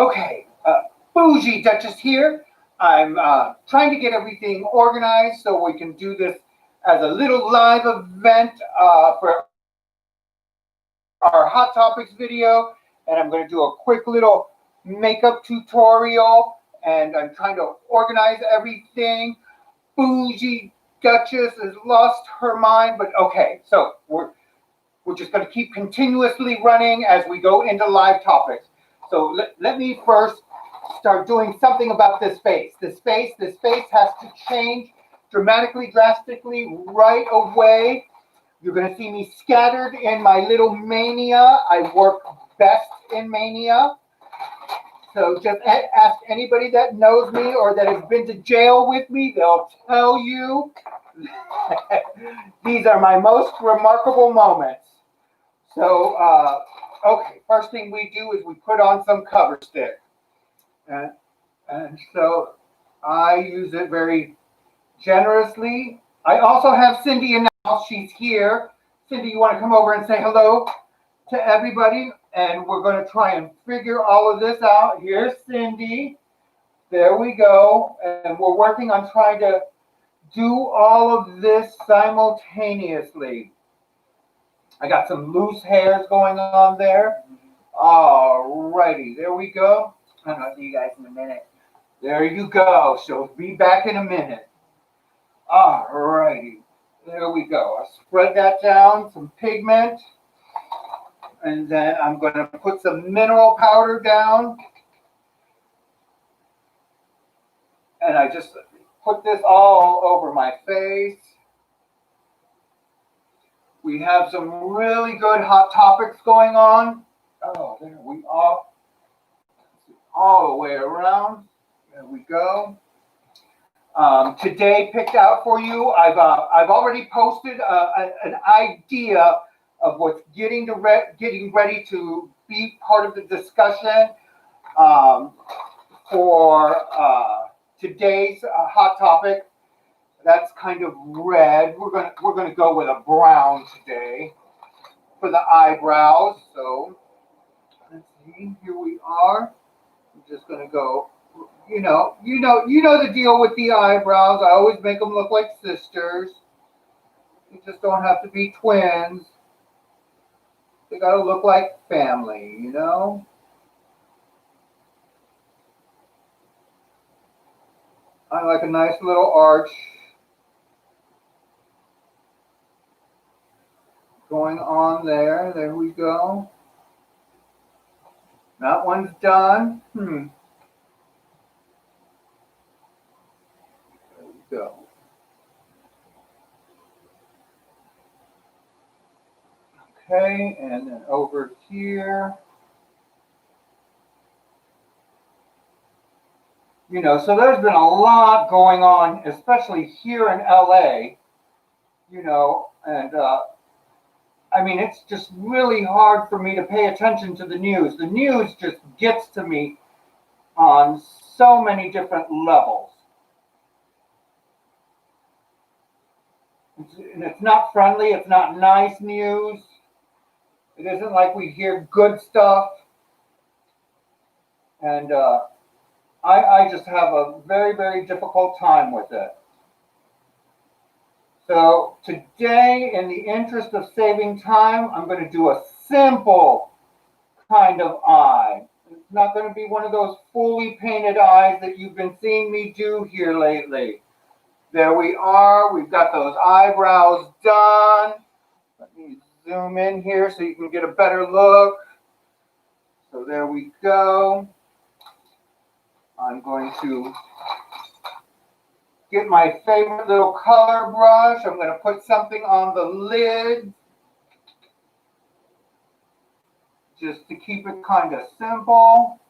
Okay, Bougie Duchess here. I'm trying to get everything organized so we can do this as a little live event for our Hot Topics video. And I'm going to do a quick little makeup tutorial. And I'm trying to organize everything. Bougie Duchess has lost her mind, but okay, so we're just going to keep continuously running as we go into live topics. So let me first start doing something about this face. This face has to change dramatically, drastically right away. You're going to see me scattered in my little mania. I work best in mania. So just ask anybody that knows me or that has been to jail with me. They'll tell you these are my most remarkable moments. So, okay, first thing we do is we put on some cover stick. And so I use it very generously. I also have Cindy in the house. She's here. Cindy, you want to come over and say hello to everybody? And we're going to try and figure all of this out. Here's Cindy. There we go. And we're working on trying to do all of this simultaneously. I got some loose hairs going on there. All righty, there we go. I'll see you guys in a minute. There you go. So be back in a minute. All righty, there we go. I spread that down, some pigment, and then I'm going to put some mineral powder down. And I just put this all over my face. We have some really good Hot Topics going on. Oh, there we are. All the way around. There we go. Today, picked out for you, I've already posted an idea of what's getting ready to be part of the discussion for today's Hot Topic. That's kind of red. We're gonna go with a brown today for the eyebrows. So let's see. Here we are. I'm just gonna go. You know the deal with the eyebrows. I always make them look like sisters. They just don't have to be twins. They gotta look like family. You know. I like a nice little arch going on there. There we go. That one's done. There we go. Okay, and then over here. So there's been a lot going on, especially here in LA, and I mean, it's just really hard for me to pay attention to the news. The news just gets to me on so many different levels. And it's not friendly, it's not nice news. It isn't like we hear good stuff. And I just have a very, very difficult time with it. So today, in the interest of saving time, I'm going to do a simple kind of eye. It's not going to be one of those fully painted eyes that you've been seeing me do here lately. There we are. We've got those eyebrows done. Let me zoom in here so you can get a better look. So there we go. I'm going to get my favorite little color brush. I'm going to put something on the lid just to keep it kind of simple.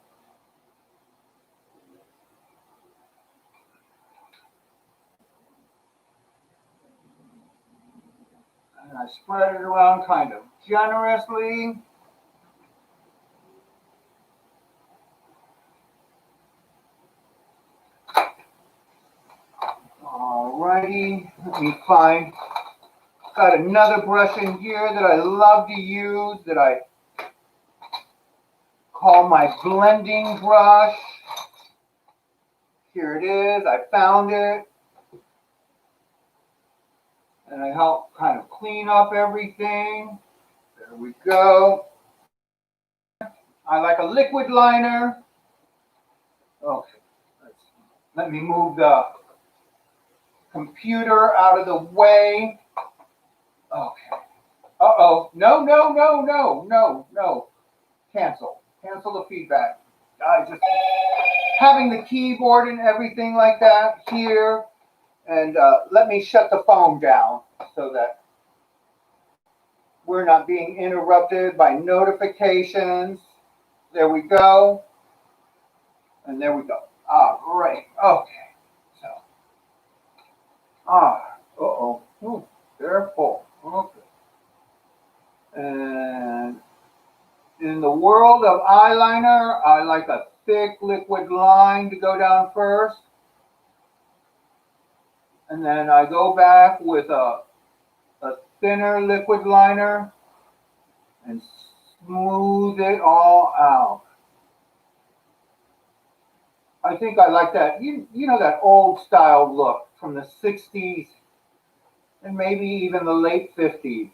And I spread it around kind of generously. Alrighty, let me find, got another brush in here that I love to use that I call my blending brush. Here it is. I found it. And I help kind of clean up everything. There we go. I like a liquid liner. Okay. Let me move the computer out of the way. Okay. Uh-oh. No, no, no, no, no, no. Cancel. Cancel the feedback. I just having the keyboard and everything like that here. And let me shut the phone down so that we're not being interrupted by notifications. There we go. And there we go. Ah, great. Okay. So, uh-oh. Ooh, they're full. Okay. And in the world of eyeliner, I like a thick liquid line to go down first. And then I go back with a thinner liquid liner and smooth it all out. I think I like that, you know, that old style look from the 60s and maybe even the late 50s.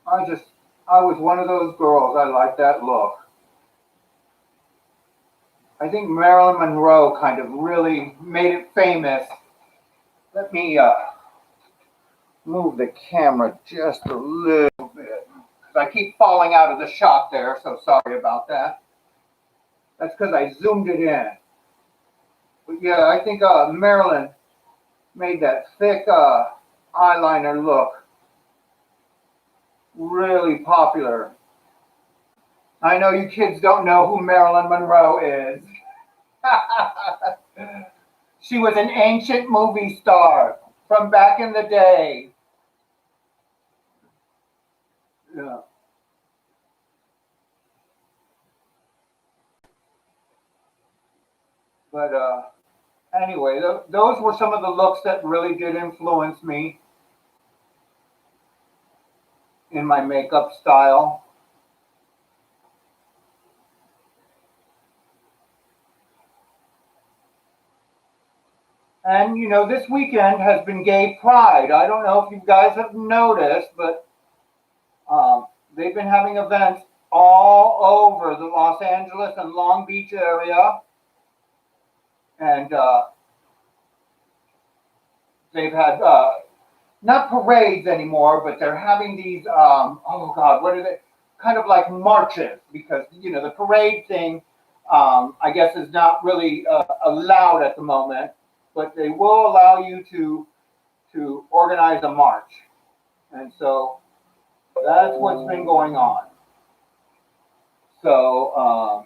I was one of those girls. I like that look. I think Marilyn Monroe kind of really made it famous. Let me move the camera just a little bit. I keep falling out of the shot there, so sorry about that. That's because I zoomed it in. But yeah, I think Marilyn made that thick eyeliner look really popular. I know you kids don't know who Marilyn Monroe is. She was an ancient movie star from back in the day. Yeah. But anyway, those were some of the looks that really did influence me in my makeup style. And, you know, this weekend has been Gay Pride. I don't know if you guys have noticed, but they've been having events all over the Los Angeles and Long Beach area. And they've had, not parades anymore, but they're having these, oh God, what are they? Kind of like marches, because, you know, the parade thing, I guess, is not really allowed at the moment, but they will allow you to organize a march. And so that's what's been going on. So,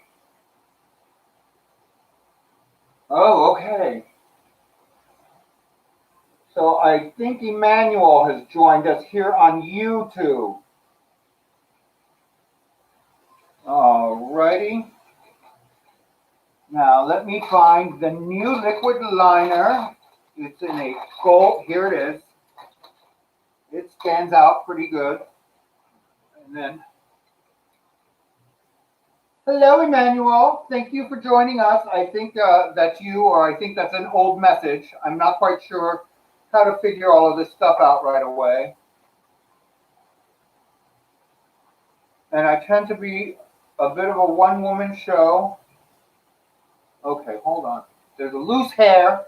oh, okay. So I think Emmanuel has joined us here on YouTube. Alrighty. Now let me find the new liquid liner. It's in a gold. Here it is. It stands out pretty good. And then, hello, Emmanuel. Thank you for joining us. I think that's you, or I think that's an old message. I'm not quite sure how to figure all of this stuff out right away. And I tend to be a bit of a one-woman show. Okay, hold on. There's a loose hair.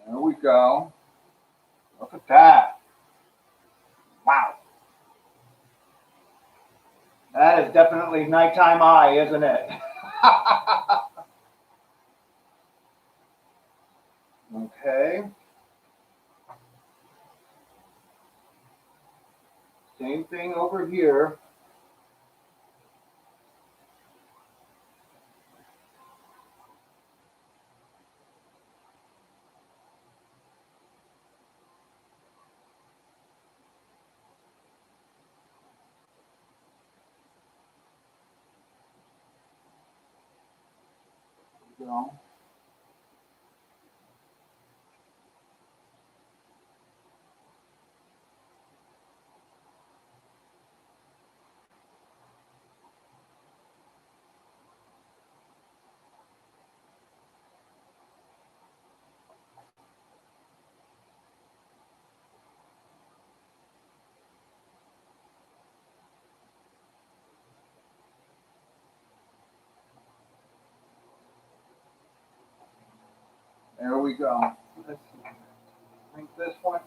There we go. Look at that. Wow. That is definitely nighttime eye, isn't it? Okay. Same thing over here. Go. There we go. Let's drink this one.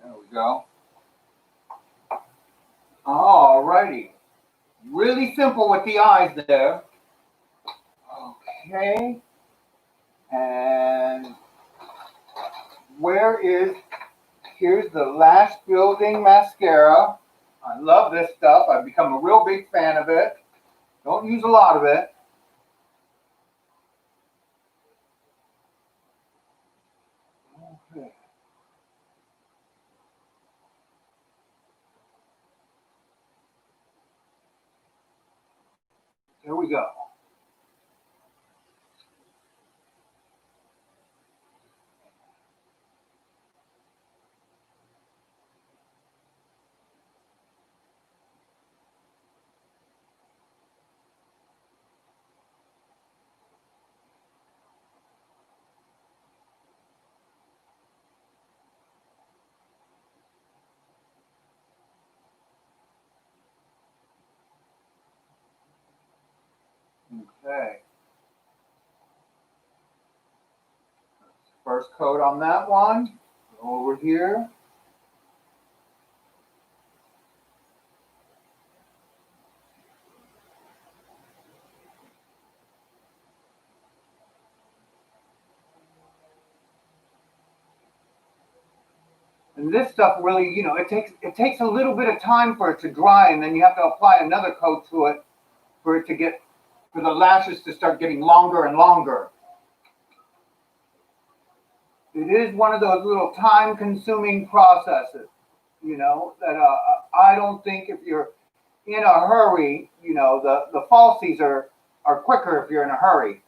There we go. Alrighty. Really simple with the eyes there. Okay. And here's the Lash Building Mascara. I love this stuff. I've become a real big fan of it. Don't use a lot of it. Okay. Here we go. Okay. First coat on that one. Go over here. And this stuff really, it takes a little bit of time for it to dry, and then you have to apply another coat to it for the lashes to start getting longer and longer. It is one of those little time-consuming processes, that I don't think if you're in a hurry, the falsies are quicker if you're in a hurry.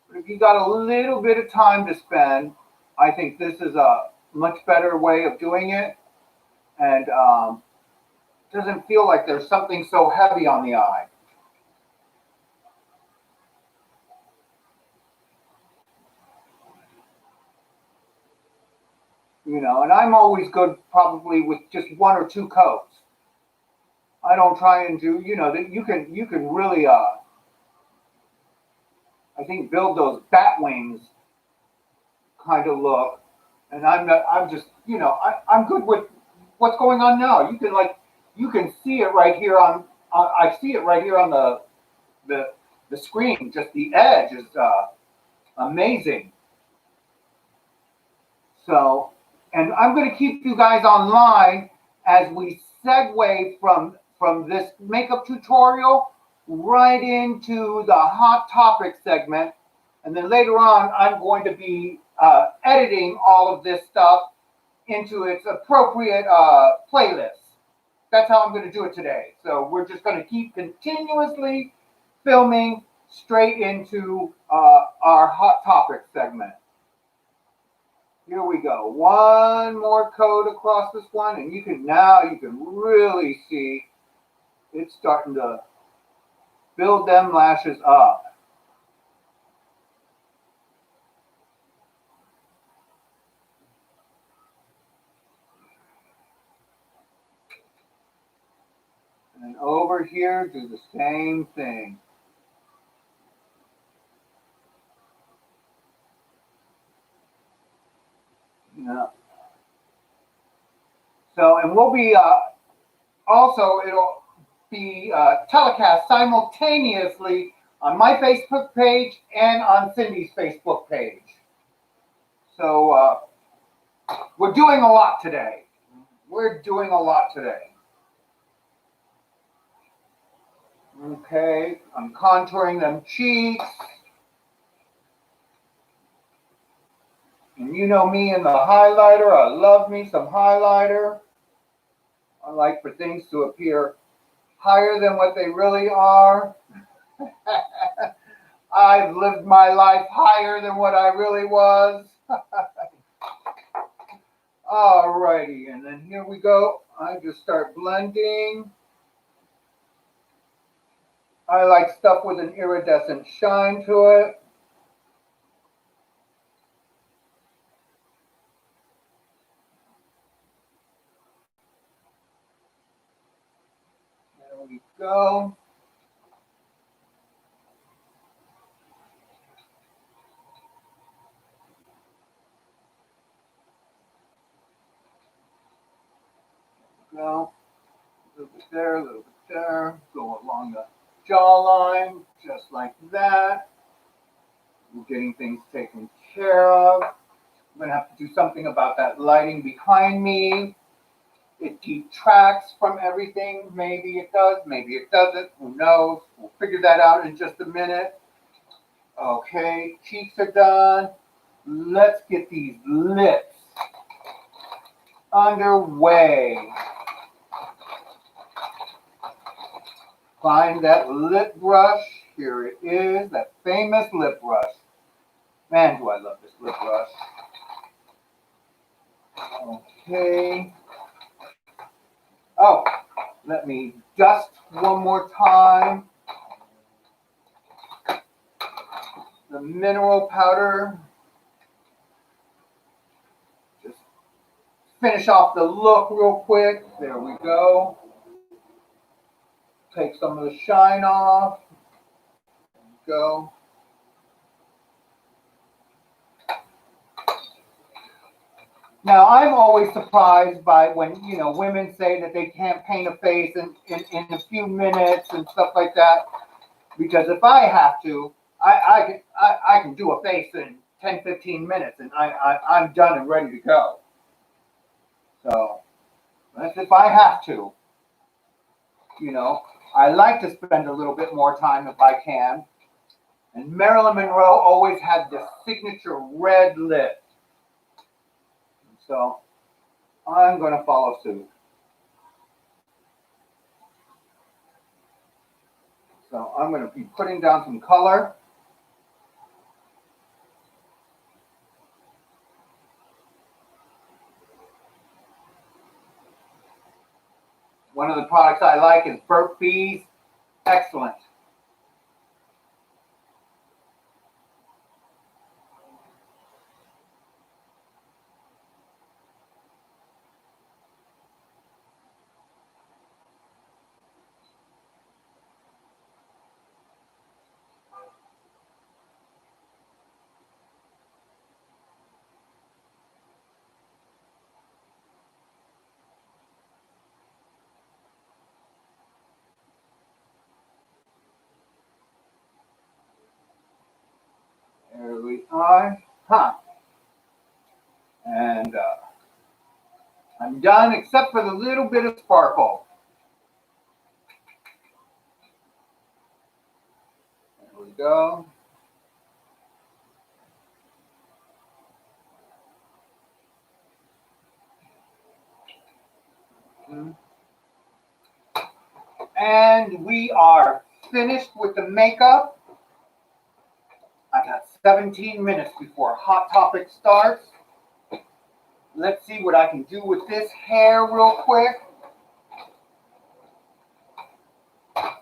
But if you got a little bit of time to spend, I think this is a much better way of doing it, and doesn't feel like there's something so heavy on the eye. And I'm always good probably with just one or two coats. I don't try and do, that you can really I think build those bat wings kind of look. And I'm just, I'm good with what's going on now. You can see it right here I see it right here on the screen. Just the edge is amazing. So, and I'm going to keep you guys online as we segue from this makeup tutorial right into the hot topic segment. And then later on, I'm going to be editing all of this stuff into its appropriate playlist. That's how I'm going to do it today. So we're just going to keep continuously filming straight into our hot topic segment. Here we go. One more coat across this one, and you can really see it's starting to build them lashes up. And over here, do the same thing. Yeah. So, and we'll be also, it'll be telecast simultaneously on my Facebook page and on Cindy's Facebook page. So we're doing a lot today. We're doing a lot today. Okay, I'm contouring them cheeks. And you know me and the highlighter. I love me some highlighter. I like for things to appear higher than what they really are. I've lived my life higher than what I really was. Alrighty, and then here we go. I just start blending. I like stuff with an iridescent shine to it. There we go. Go. A little bit there, a little bit there. Go along the jawline, just like that. We're getting things taken care of. I'm going to have to do something about that lighting behind me. It detracts from everything. Maybe it does, maybe it doesn't. Who knows? We'll figure that out in just a minute. Okay, cheeks are done. Let's get these lips underway. Find that lip brush. Here it is, that famous lip brush. Man, do I love this lip brush. Okay. Oh, let me dust one more time. The mineral powder. Just finish off the look real quick. There we go. Take some of the shine off. There we go. Now, I'm always surprised by when, women say that they can't paint a face in a few minutes and stuff like that. Because if I have to, I can do a face in 10, 15 minutes and I'm done and ready to go. So, that's if I have to. I like to spend a little bit more time if I can. And Marilyn Monroe always had this signature red lip. So I'm going to follow suit. So I'm going to be putting down some color. One of the products I like is Burt's Bees. Excellent. There we are. And I'm done except for the little bit of sparkle. There we go. And we are finished with the makeup. I got 17 minutes before Hot Topic starts. Let's see what I can do with this hair real quick. I'm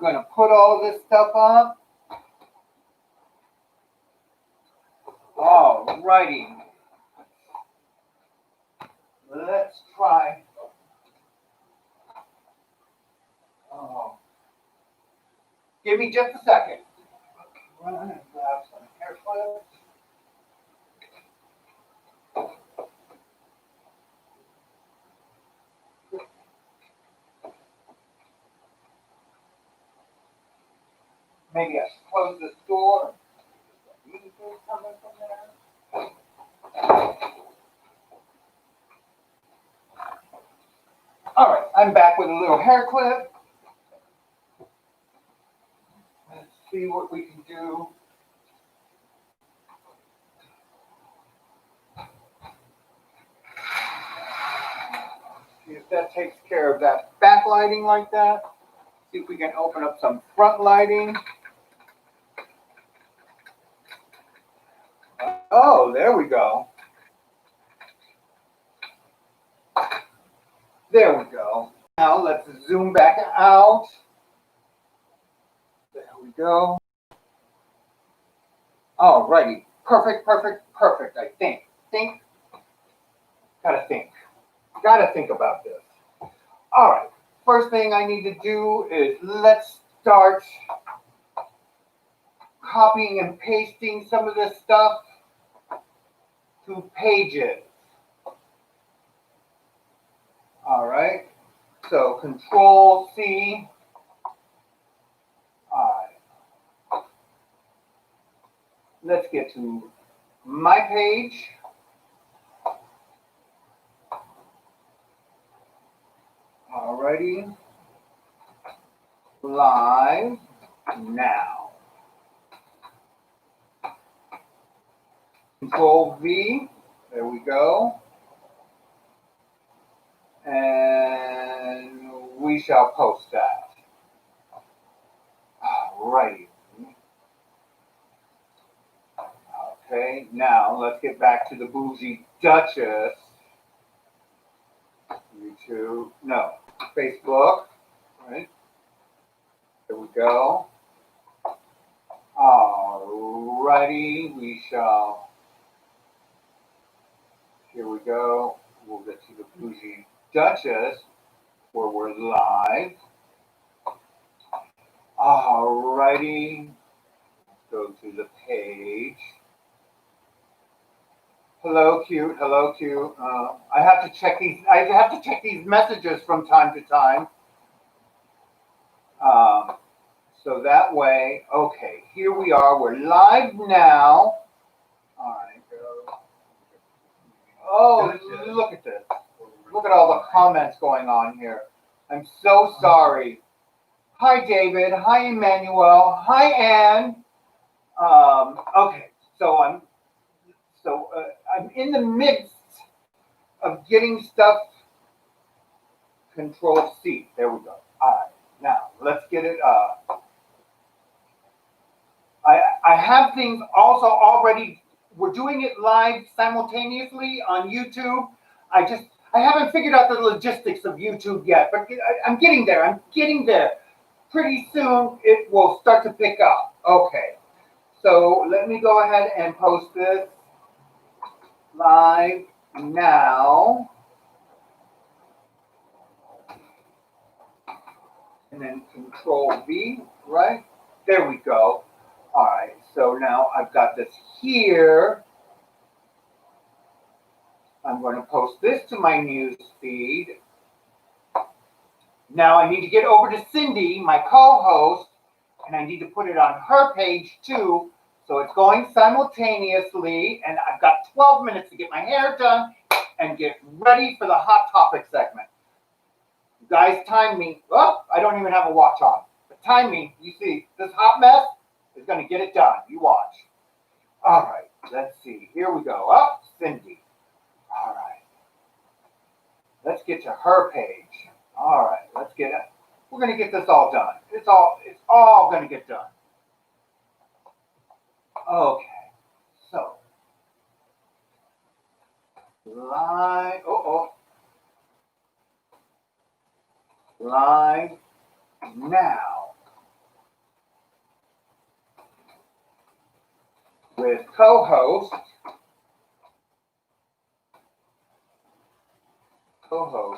going to put all this stuff on. Alrighty. Let's try. Give me just a second. Run and grab some hair clips. Maybe I should close this door. Coming from there. All right, I'm back with a little hair clip. Let's see what we can do. See if that takes care of that backlighting like that. See if we can open up some front lighting. Oh, there we go. There we go. Now let's zoom back out. There we go. Alrighty. Perfect, perfect, perfect, I think. Gotta think about this. Alright. First thing I need to do is let's start copying and pasting some of this stuff to pages. Alright. So Control C. Alright. Let's get to my page. Alrighty. Live now. Control V. There we go. And we shall post that. Alrighty. Okay, now let's get back to the Bougie Duchess. YouTube, no, Facebook, right? There we go. Alrighty, we shall, here we go. We'll get to the Bougie Duchess where we're live. Alrighty, let's go to the page. Hello, cute. Hello, cute. I have to check these. I have to check these messages from time to time. So that way, okay. Here we are. We're live now. All right. Oh, look at this. Look at all the comments going on here. I'm so sorry. Hi, David. Hi, Emmanuel. Hi, Anne. Okay. So I'm in the midst of getting stuff. Control C. There we go. All right. Now let's get it. I have things also already. We're doing it live simultaneously on YouTube. I haven't figured out the logistics of YouTube yet, but I'm getting there. I'm getting there. Pretty soon it will start to pick up. Okay. So let me go ahead and post this live now. And then Control V, right? There we go. All right, so now I've got this here. I'm going to post this to my news feed. Now I need to get over to Cindy, my co-host, and I need to put it on her page too. So it's going simultaneously, and I've got 12 minutes to get my hair done and get ready for the Hot Topic segment. You guys time me. Oh, I don't even have a watch on. But time me. You see, this hot mess is going to get it done. You watch. All right. Let's see. Here we go. Up, Cindy. All right. Let's get to her page. All right. Let's get it. We're going to get this all done. It's all going to get done. Okay. So, live. Live now with co-host oh,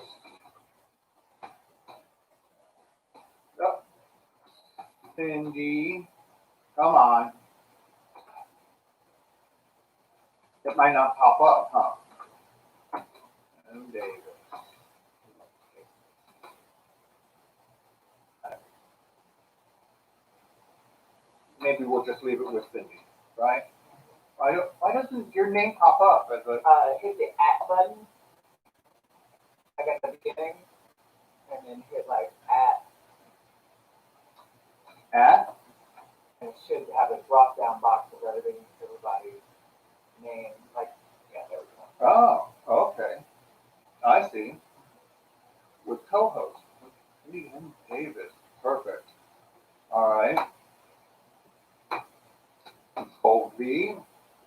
Cindy, come on. It might not pop up, huh? And David. maybe we'll just leave it with Cindy, right? Why doesn't your name pop up as a? Hit the at button. Like at the beginning, and then hit like At? and it should have a drop down box of everybody's name. Like, yeah, there we go. Oh, okay. I see. With co-host. Ian Davis. Perfect. All right. Control V.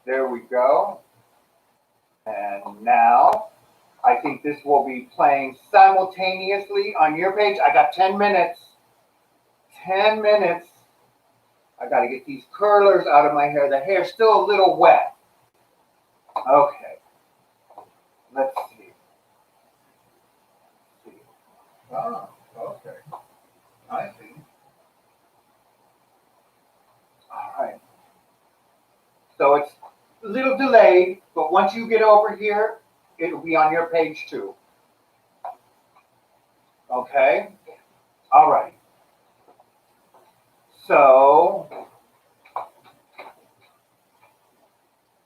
There we go. And now, I think this will be playing simultaneously on your page. I got 10 minutes. 10 minutes. I got to get these curlers out of my hair. The hair's still a little wet. Okay. Let's see. Oh, okay. I see. All right. So it's a little delayed, but once you get over here, it'll be on your page too. Okay? All right. So,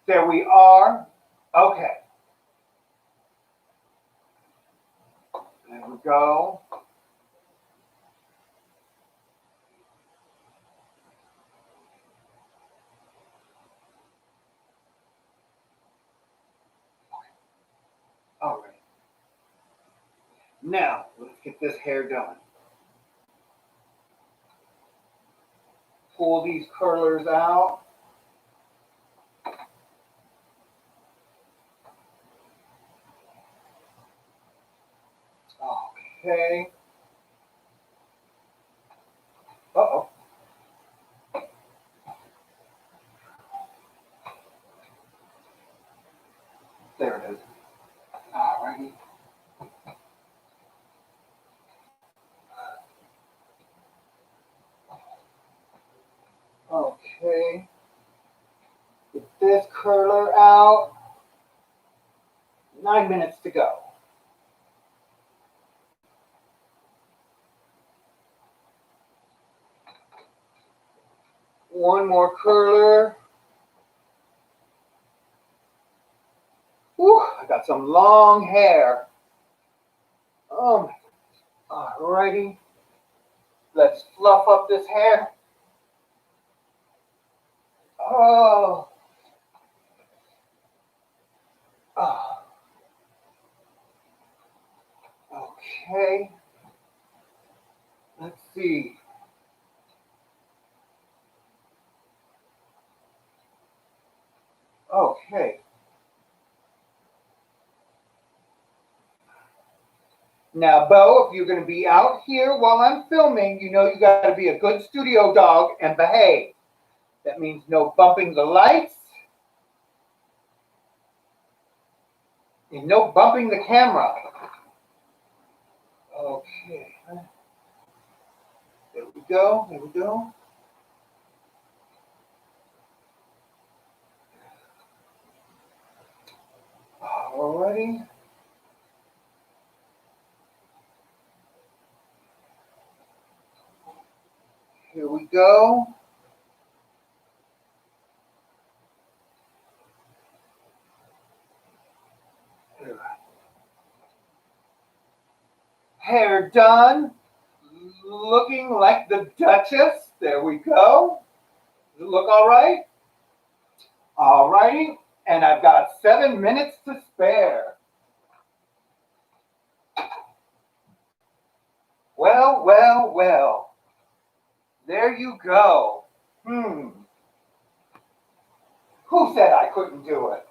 there we are. Okay. There we go. All right. Now, let's get this hair done. Pull these curlers out. Okay. Uh-oh. There it is. All righty. Okay. Get this curler out. 9 minutes to go. One more curler. Whew, I got some long hair. Oh my goodness. Alrighty. Let's fluff up this hair. Oh. Oh. Okay. Let's see. Okay. Now, Bo, if you're going to be out here while I'm filming, you know you got to be a good studio dog and behave. That means no bumping the lights and no bumping the camera. Okay. There we go. There we go. Alrighty. Here we go. Hair done. Looking like the Duchess. There we go. Does it look all right? All righty. And I've got 7 minutes to spare. Well, well, well. There you go. Who said I couldn't do it?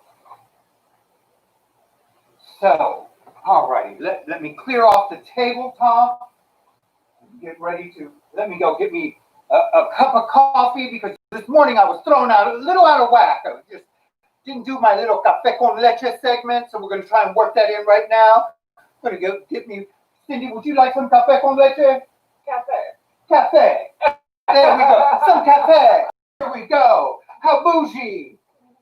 So, all righty. Let me clear off the tabletop. Get ready to, let me go get me a cup of coffee because this morning I was thrown out, a little out of whack. I just didn't do my little café con leche segment, so we're going to try and work that in right now. I'm going to get me, Cindy, would you like some café con leche? Café. There we go. Some café. Here we go. How bougie.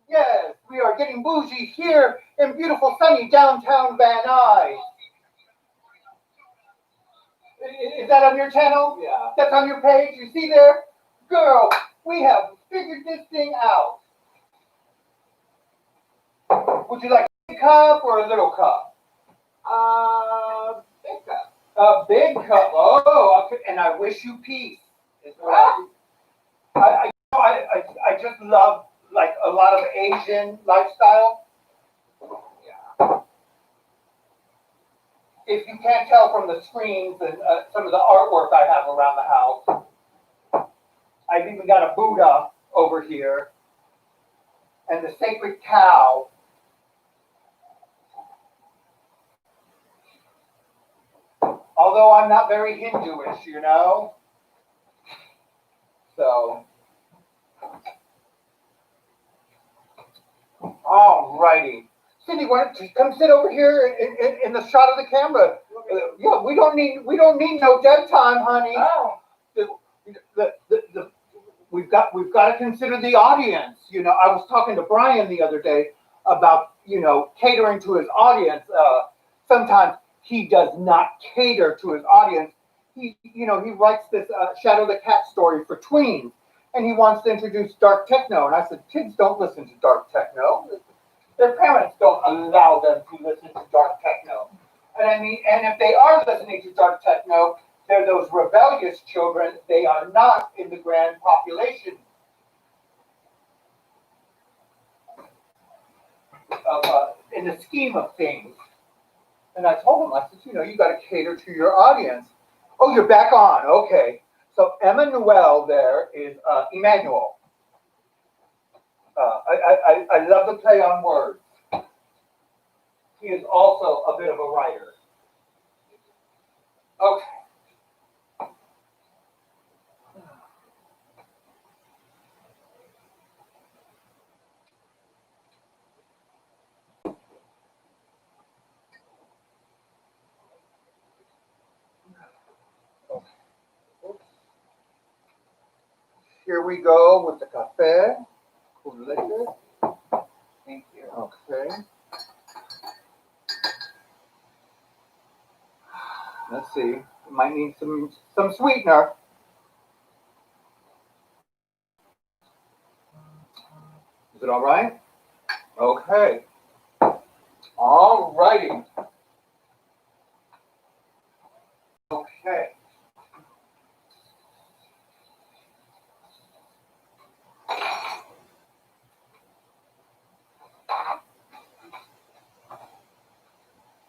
Yes, we are getting bougie here in beautiful sunny downtown Van Nuys. Is that on your channel? Yeah. That's on your page? You see there? Girl, We have figured this thing out. Would you like a big cup or a little cup? Big cup. A big cup. Oh, okay. And I wish you peace. Is what I just love like a lot of Asian lifestyle. Yeah. If you can't tell from the screens and some of the artwork I have around the house, I've even got a Buddha over here and the sacred cow. Although I'm not very Hinduish, you know. So, all righty. Cindy, why don't you come sit over here in the shot of the camera? Yeah, we don't need no dead time, honey. Oh. We've got to consider the audience. You know, I was talking to Brian the other day about catering to his audience. Sometimes he does not cater to his audience. He writes this Shadow the Cat story for tweens, and he wants to introduce dark techno. And I said, kids don't listen to dark techno. Their parents don't allow them to listen to dark techno. And if they are listening to dark techno, they're those rebellious children. They are not in the grand population in the scheme of things. And I told him, I said, you got to cater to your audience. Oh, you're back on. Okay. So Emmanuel there is Emmanuel. I love the play on words. He is also a bit of a writer. Okay. Here we go with the café. Thank you. Okay. Let's see. Might need some sweetener. Is it all right? Okay. All righty. Okay.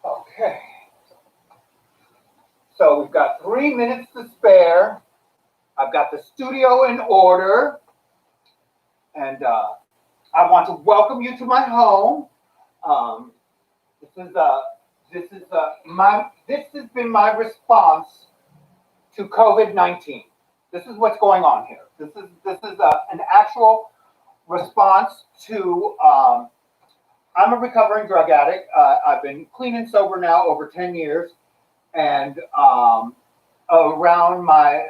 Okay. So we've got 3 minutes to spare. I've got the studio in order. And I want to welcome you to my home. This has been my response to COVID-19. This is what's going on here. This is an actual response to. I'm a recovering drug addict. I've been clean and sober now over 10 years, and around my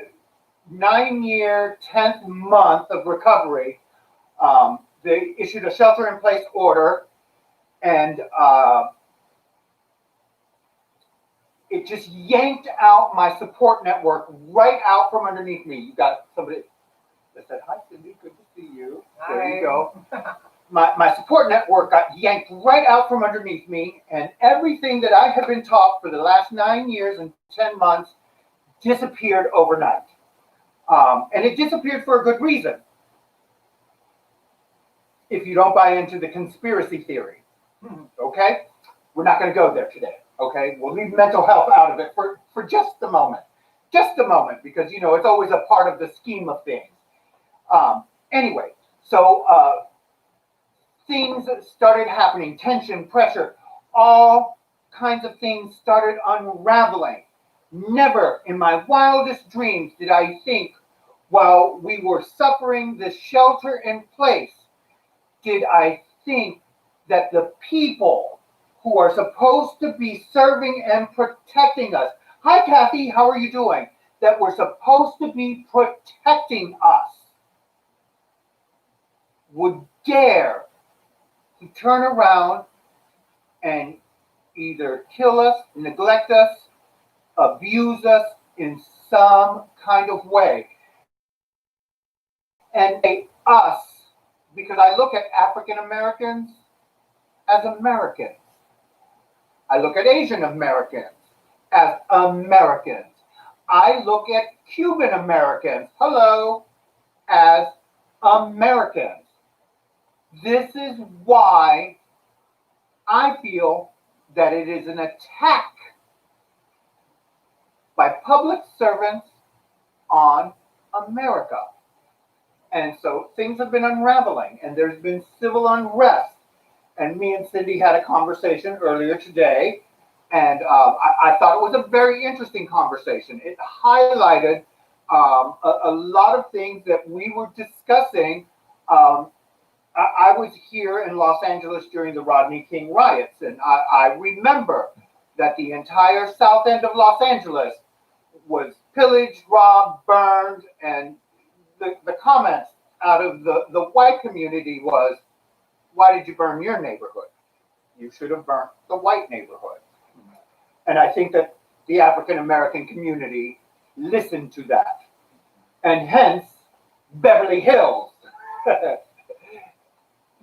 9-year, 10th month of recovery, they issued a shelter-in-place order, and it just yanked out my support network right out from underneath me. You got somebody that said, "Hi, Cindy, good to see you." Hi. There you go. My support network got yanked right out from underneath me, and everything that I had been taught for the last 9 years and 10 months disappeared overnight. And it disappeared for a good reason. If you don't buy into the conspiracy theory, okay? We're not going to go there today, okay? We'll leave mental health out of it for just a moment. Just a moment, because, it's always a part of the scheme of things. Anyway, so things started happening, tension, pressure, all kinds of things started unraveling. Never in my wildest dreams did I think, while we were suffering the shelter in place, did I think that the people who are supposed to be serving and protecting us, hi Kathy, how are you doing? That were supposed to be protecting us would dare to turn around and either kill us, neglect us, abuse us in some kind of way. and say us, because I look at African Americans as Americans. I look at Asian Americans as Americans. I look at Cuban Americans, hello, as Americans. This is why I feel that it is an attack by public servants on America. And so things have been unraveling, and there's been civil unrest. And me and Cindy had a conversation earlier today, and I thought it was a very interesting conversation. It highlighted a lot of things that we were discussing. I was here in Los Angeles during the Rodney King riots, and I remember that the entire south end of Los Angeles was pillaged, robbed, burned, and the comments out of the white community was, why did you burn your neighborhood? You should have burnt the white neighborhood. And I think that the African American community listened to that. And hence, Beverly Hills.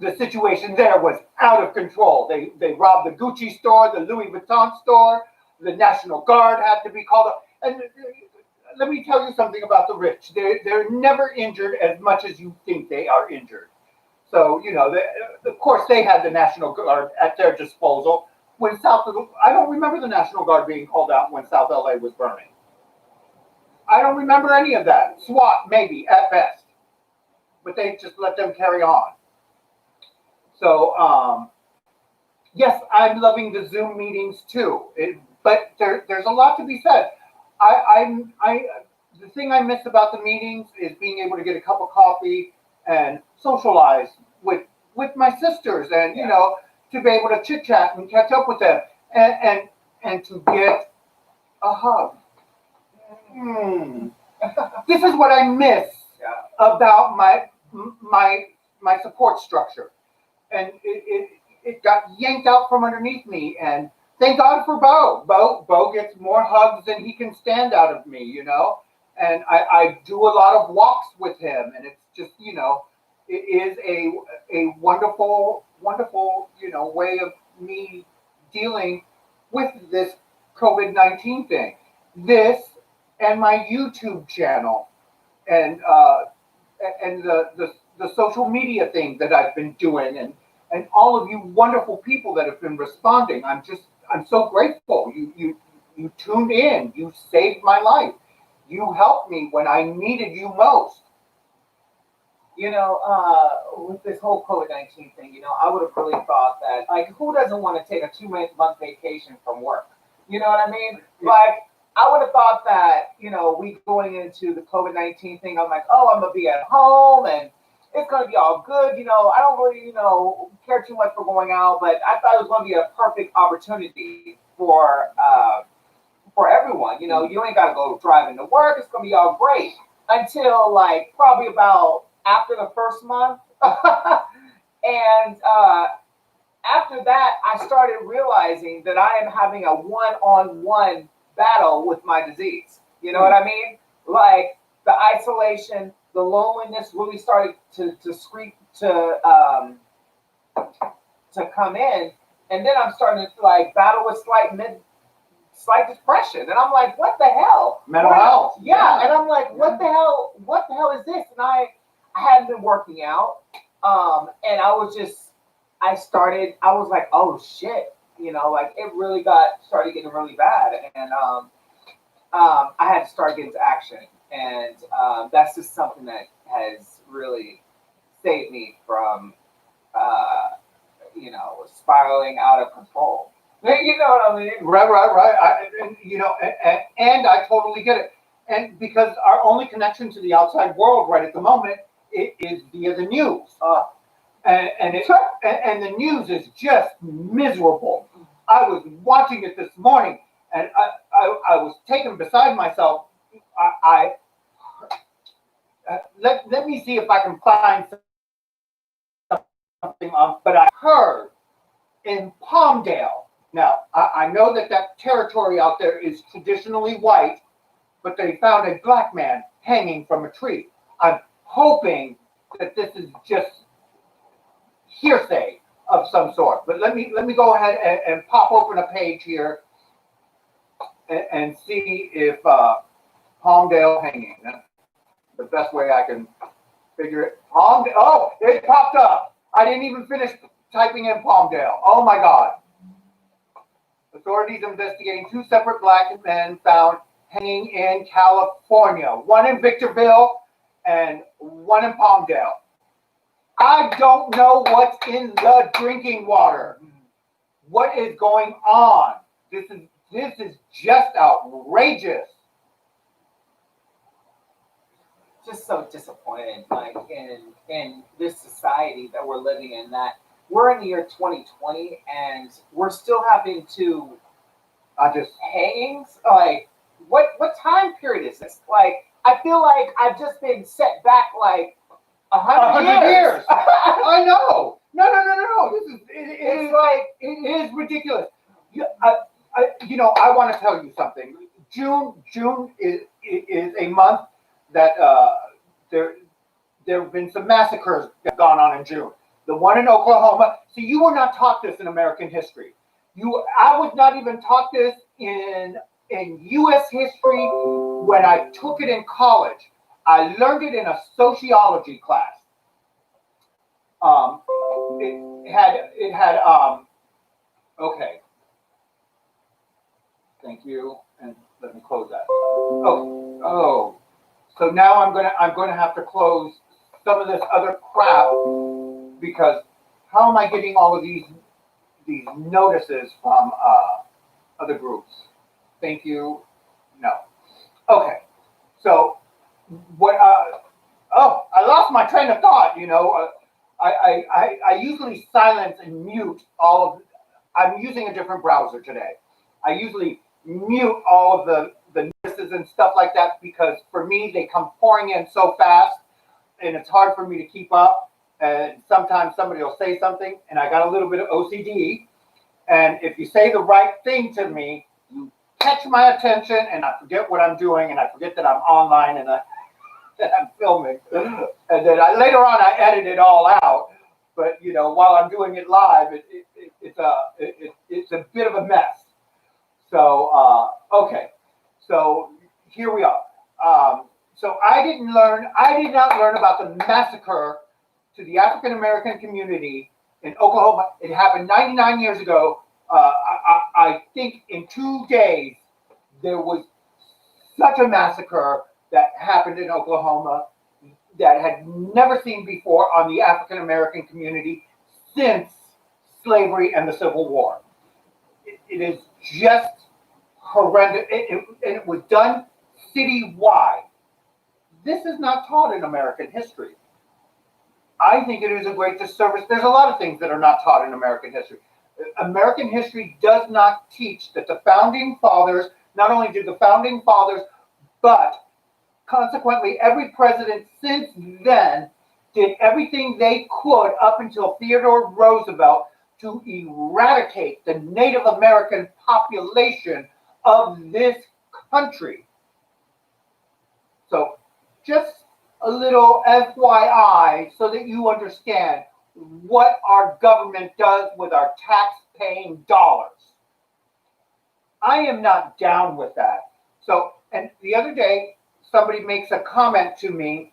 The situation there was out of control. They robbed the Gucci store, the Louis Vuitton store, the National Guard had to be called up. And let me tell you something about the rich. They're never injured as much as you think they are injured. So, you know, of course they had the National Guard at their disposal. When I don't remember the National Guard being called out when South LA was burning. I don't remember any of that. SWAT, maybe, at best. But they just let them carry on. So, yes, I'm loving the Zoom meetings too. But there's a lot to be said. The thing I miss about the meetings is being able to get a cup of coffee and socialize with my sisters, and you know, to be able to chit chat and catch up with them, and to get a hug. This is what I miss about my support structure, and it got yanked out from underneath me. And thank God for Bo. Bo gets more hugs than he can stand out of me, you know. And I do a lot of walks with him, and it's just, you know, it is a wonderful, wonderful, you know, way of me dealing with this COVID-19 thing. This and my YouTube channel, and the social media thing that I've been doing, and all of you wonderful people that have been responding. I'm so grateful. You tuned in. You saved my life. You helped me when I needed you most. You know, with this whole COVID-19 thing, you know, I would have really thought that, like, who doesn't want to take a 2-month vacation from work? You know what I mean? Like, I would have thought that, you know, we going into the COVID-19 thing, I'm like, oh, I'm going to be at home and it's going to be all good. You know, I don't really, you know, care too much for going out, but I thought it was going to be a perfect opportunity for everyone. You know, you ain't got to go driving to work. It's going to be all great until, like, probably about after the first month. And after that, I started realizing that I am having a one-on-one battle with my disease. You know what I mean? Like, the isolation, the loneliness really started to come in. And then I'm starting to, like, battle with slight depression. And I'm like, what the hell? Mental health. Yeah. And I'm like, what the hell is this? And I hadn't been working out. And I was like, oh shit, you know, like it really started getting really bad. And I had to start getting to action. And that's just something that has really saved me from, you know, spiraling out of control. You know what I mean? Right. And I totally get it. And because our only connection to the outside world right at the moment is via the news. And the news is just miserable. I was watching it this morning, and I was taken beside myself. Let me see if I can find something on. But I heard in Palmdale. Now I know that territory out there is traditionally white, but they found a black man hanging from a tree. I'm hoping that this is just hearsay of some sort. But let me go ahead and pop open a page here and see if Palmdale hanging. That's the best way I can figure it. Palmdale. Oh, it popped up. I didn't even finish typing in Palmdale. Oh my God. Authorities investigating 2 separate black men found hanging in California. One in Victorville and one in Palmdale. I don't know what's in the drinking water. What is going on? This is just outrageous. Just so disappointed, like in this society that we're living in, that we're in the year 2020 and we're still having to hangings. Like, what time period is this? Like, I feel like I've just been set back like 100 years. I know. No. It is ridiculous. I want to tell you something. June is a month that there have been some massacres that have gone on in June. The one in Oklahoma. See, you were not taught this in American history. I was not even taught this in U.S. history when I took it in college. I learned it in a sociology class. It had okay. Thank you, and let me close that. Oh. So now I'm gonna have to close some of this other crap, because how am I getting all of these notices from other groups? Thank you. No. Okay. So what? I lost my train of thought. I usually silence and mute all of. I'm using a different browser today. I usually mute all of the notices and stuff like that, because for me they come pouring in so fast and it's hard for me to keep up. And sometimes somebody will say something and I got a little bit of OCD. And if you say the right thing to me, you catch my attention and I forget what I'm doing, and I forget that I'm online and that I'm filming. And then later on I edit it all out. But while I'm doing it live, it's a bit of a mess. So okay. So here we are. So I did not learn about the massacre to the African American community in Oklahoma. It happened 99 years ago. I think in 2 days there was such a massacre that happened in Oklahoma that had never seen before on the African American community since slavery and the Civil War. It is just horrendous, and it was done citywide. This is not taught in American history. I think it is a great disservice. There's a lot of things that are not taught in American history. American history does not teach that the founding fathers, not only did the founding fathers, but consequently every president since then did everything they could up until Theodore Roosevelt to eradicate the Native American population of this country. So just a little FYI so that you understand what our government does with our tax-paying dollars. I am not down with that. So, and the other day, somebody makes a comment to me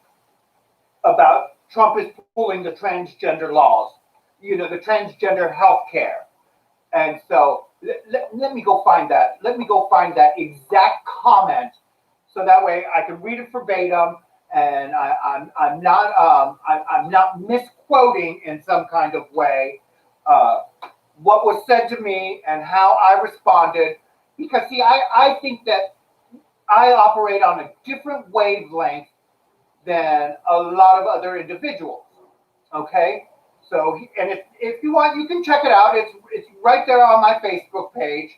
about Trump is pulling the transgender laws, the transgender health care. And so let me go find that. Let me go find that exact comment, so that way I can read it verbatim, and I'm not misquoting in some kind of way what was said to me and how I responded. Because see, I think that I operate on a different wavelength than a lot of other individuals. Okay. So, and if you want, you can check it out. It's right there on my Facebook page.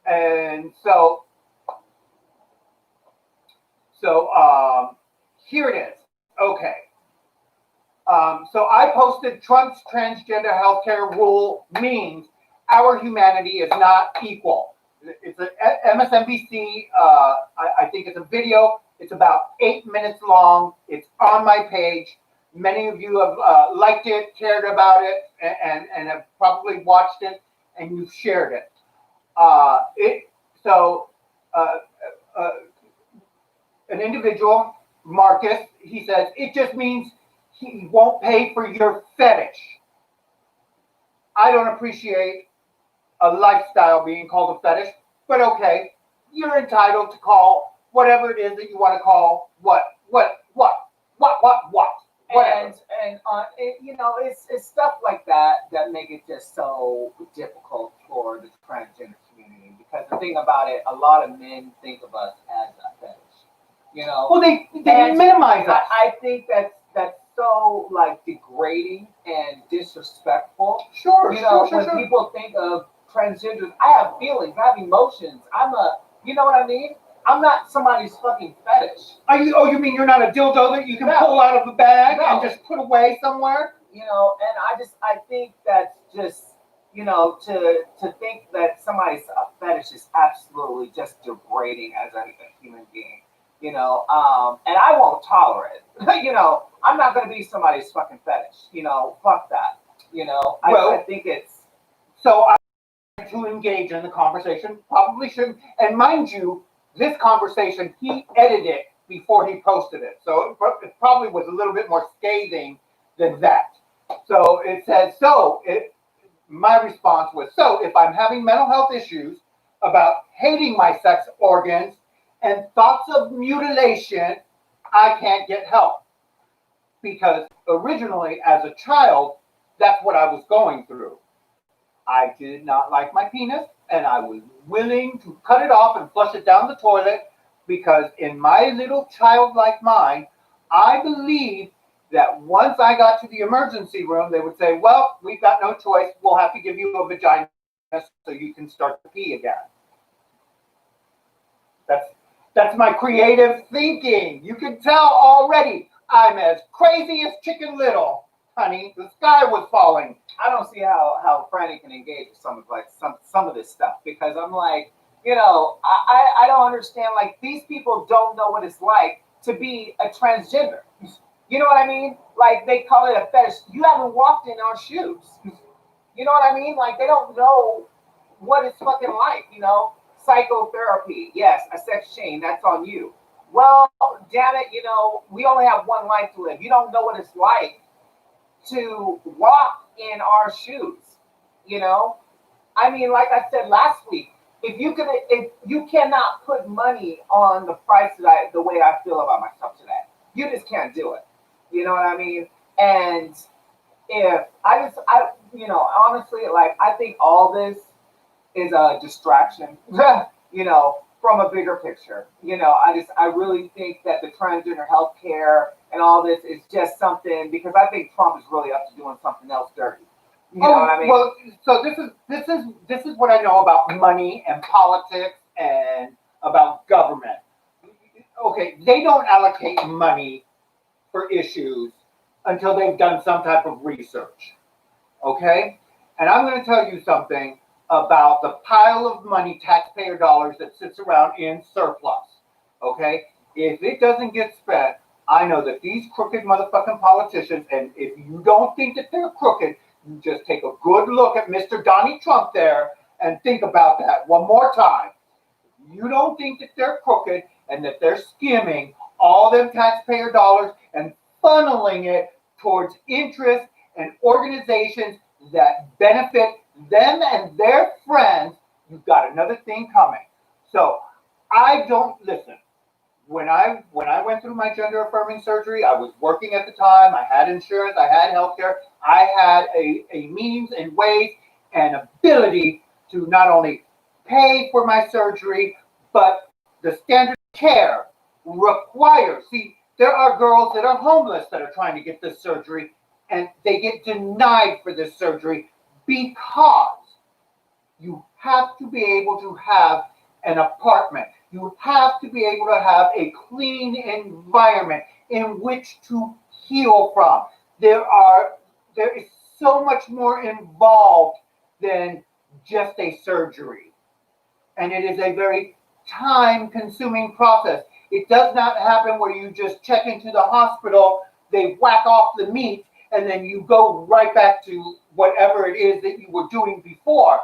And so here it is. Okay. So I posted Trump's transgender healthcare rule means our humanity is not equal. It's a MSNBC. I think it's a video. It's about 8 minutes long. It's on my page. Many of you have liked it, cared about it, and have probably watched it, and you've shared it. It so uh, uh, an individual, Marcus, he says it just means he won't pay for your fetish. I don't appreciate a lifestyle being called a fetish, but okay, you're entitled to call whatever it is that you want to call what, whatever. It's stuff like that that make it just so difficult for the transgender community. Because the thing about it, a lot of men think of us as a fetish. Well, they minimize us. I think that's so like degrading and disrespectful. Sure, When people think of transgenders, I have feelings, I have emotions. You know what I mean? I'm not somebody's fucking fetish. You mean you're not a dildo that you can pull out of a bag and just put away somewhere? And I think that's just, to think that somebody's a fetish is absolutely just degrading as a human being. And I won't tolerate it. I'm not gonna be somebody's fucking fetish. Fuck that. I think it's so. To engage in the conversation, probably shouldn't. And mind you, this conversation he edited it before he posted it, so it probably was a little bit more scathing than that. So it says, my response was, so if I'm having mental health issues about hating my sex organs and thoughts of mutilation, I can't get help. Because originally, as a child, that's what I was going through. I did not like my penis, and I was willing to cut it off and flush it down the toilet because in my little childlike mind, I believed that once I got to the emergency room, they would say, well, we've got no choice. We'll have to give you a vagina so you can start to pee again. That's my creative thinking. You can tell already I'm as crazy as Chicken Little. Honey, the sky was falling. I don't see how Franny can engage with some of this stuff because I'm like, I don't understand. Like these people don't know what it's like to be a transgender. You know what I mean? Like they call it a fetish. You haven't walked in our shoes. You know what I mean? Like they don't know what it's fucking like. Psychotherapy. Yes, a sex change. That's on you. Well, damn it. We only have one life to live. You don't know what it's like to walk in our shoes, like I said last week, if you cannot put money on the price the way I feel about myself today, you just can't do it. You know what I mean? And if honestly, like I think all this is a distraction, from a bigger picture. I really think that the transgender healthcare and all this is just something because I think Trump is really up to doing something else dirty. You know what I mean? Well, so this is what I know about money and politics and about government. Okay, they don't allocate money for issues until they've done some type of research. Okay? And I'm going to tell you something about the pile of money, taxpayer dollars that sits around in surplus. Okay? If it doesn't get spent, I know that these crooked motherfucking politicians, and if you don't think that they're crooked, you just take a good look at Mr. Donnie Trump there and think about that one more time. You don't think that they're crooked and that they're skimming all them taxpayer dollars and funneling it towards interests and organizations that benefit them and their friends, you've got another thing coming. So I don't listen. When I went through my gender affirming surgery, I was working at the time. I had insurance. I had healthcare. I had a means and ways and ability to not only pay for my surgery, but the standard of care requires. See, there are girls that are homeless that are trying to get this surgery, and they get denied for this surgery because you have to be able to have an apartment. You have to be able to have a clean environment in which to heal from. There is so much more involved than just a surgery. And it is a very time-consuming process. It does not happen where you just check into the hospital they whack off the meat, and then you go right back to whatever it is that you were doing before.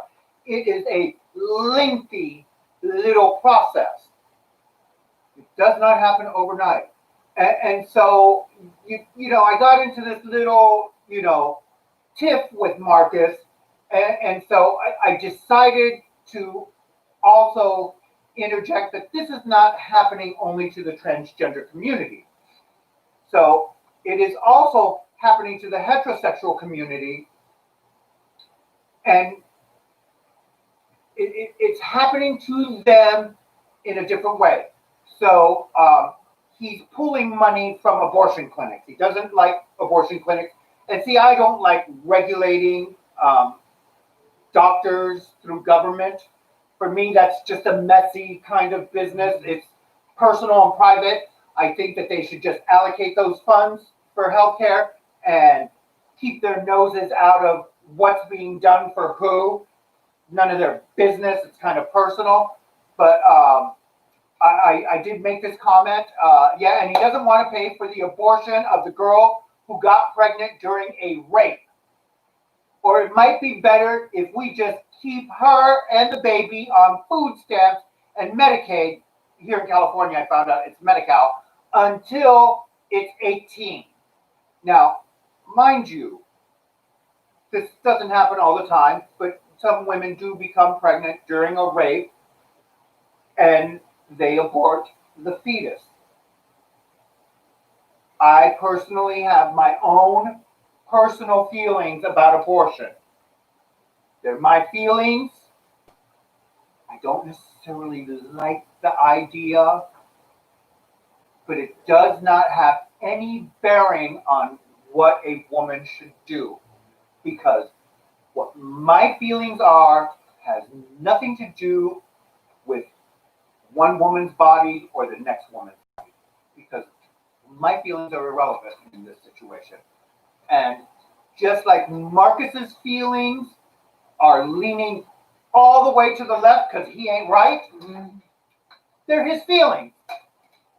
It is a lengthy little process. It does not happen overnight. And so, I got into this little, tiff with Marcus. And so I decided to also interject that this is not happening only to the transgender community. So it is also happening to the heterosexual community, and it's happening to them in a different way. So he's pulling money from abortion clinics. He doesn't like abortion clinics. And see, I don't like regulating doctors through government. For me, that's just a messy kind of business. It's personal and private. I think that they should just allocate those funds for healthcare and keep their noses out of what's being done for who. None of their business. It's kind of personal. But I did make this comment. And he doesn't want to pay for the abortion of the girl who got pregnant during a rape. Or it might be better if we just keep her and the baby on food stamps and Medicaid. Here in California, I found out it's Medi-Cal until it's 18. Now, mind you, this doesn't happen all the time, but some women do become pregnant during a rape and they abort the fetus. I personally have my own personal feelings about abortion. They're my feelings. I don't necessarily like the idea, but it does not have any bearing on what a woman should do, because what my feelings are has nothing to do with one woman's body or the next woman's body, because my feelings are irrelevant in this situation. And just like Marcus's feelings are leaning all the way to the left because he ain't right, they're his feelings.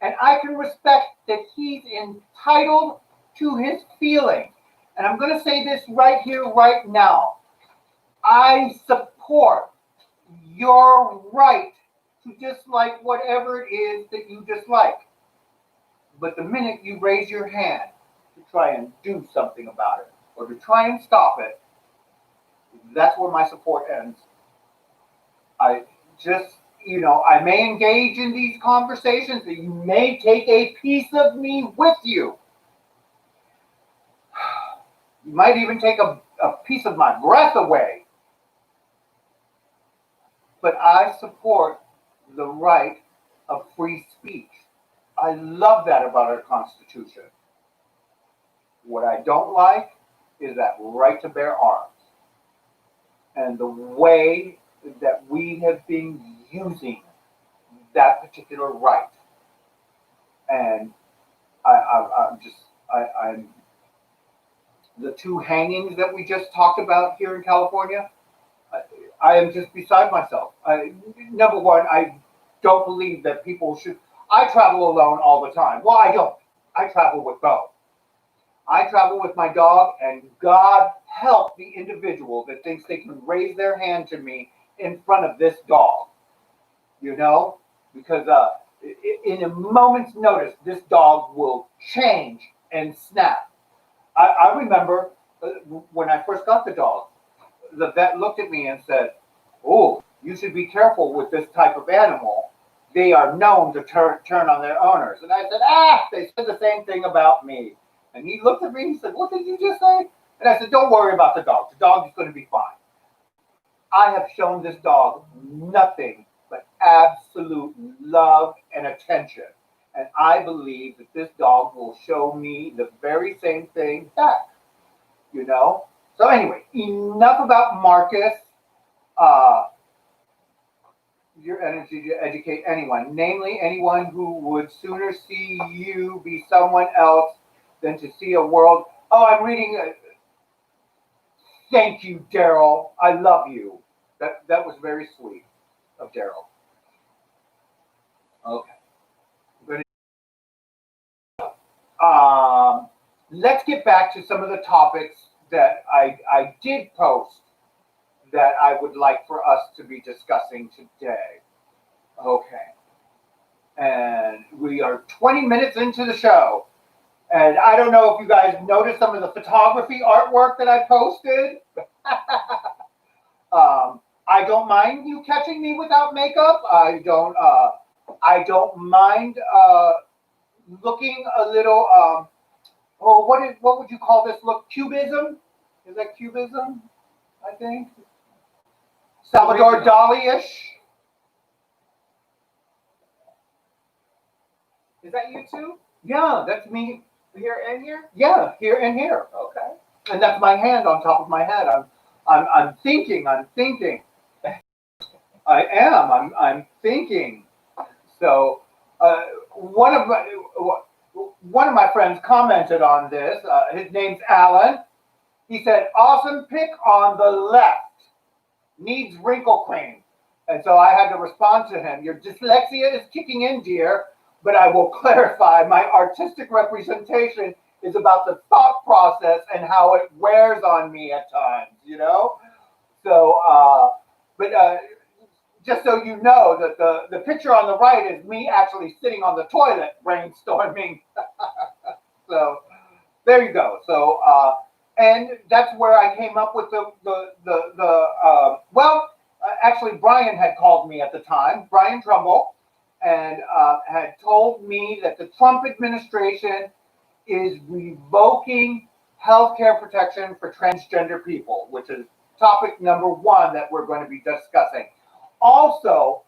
And I can respect that he's entitled to his feelings. And I'm going to say this right here, right now. I support your right to dislike whatever it is that you dislike. But the minute you raise your hand to try and do something about it or to try and stop it, that's where my support ends. I just, I may engage in these conversations, that you may take a piece of me with you. You might even take a piece of my breath away. But I support the right of free speech. I love that about our Constitution. What I don't like is that right to bear arms and the way that we have been using that particular right. And I'm the two hangings that we just talked about here in California. I am just beside myself. Number one, I don't believe that people should. I travel alone all the time. Well, I don't. I travel with both. I travel with my dog, and God help the individual that thinks they can raise their hand to me in front of this dog. Because in a moment's notice, this dog will change and snap. I remember when I first got the dog, the vet looked at me and said, "Oh, you should be careful with this type of animal. They are known to turn on their owners." And I said, they said the same thing about me. And he looked at me and said, "What did you just say?" And I said, "Don't worry about the dog. The dog is going to be fine." I have shown this dog nothing but absolute love and attention. And I believe that this dog will show me the very same thing back. So anyway, enough about Marcus. Your energy to educate anyone, namely anyone who would sooner see you be someone else than to see a world. Oh, I'm reading. Thank you, Daryl. I love you. That was very sweet of Daryl. Okay. let's get back to some of the topics that I did post that I would like for us to be discussing today. Okay. And we are 20 minutes into the show. And I don't know if you guys noticed some of the photography artwork that I posted. I don't mind you catching me without makeup. I don't mind looking a little what would you call this look? Cubism? Is that cubism? I think. Salvador Dali-ish. Is that you too? Yeah, that's me. Here and here? Yeah, here and here. Okay. And that's my hand on top of my head. I'm thinking. I'm thinking. I am. I'm thinking. So one of my friends commented on this. His name's Alan. He said, "Awesome pick on the left. Needs wrinkle cream." And so I had to respond to him. "Your dyslexia is kicking in, dear, but I will clarify. My artistic representation is about the thought process and how it wears on me at times, you know?" So, but just so you know, that the picture on the right is me actually sitting on the toilet brainstorming. So there you go. So, and that's where I came up with actually Brian had called me at the time, Brian Trumbull, and had told me that the Trump administration is revoking healthcare protection for transgender people, which is topic number one that we're going to be discussing. Also,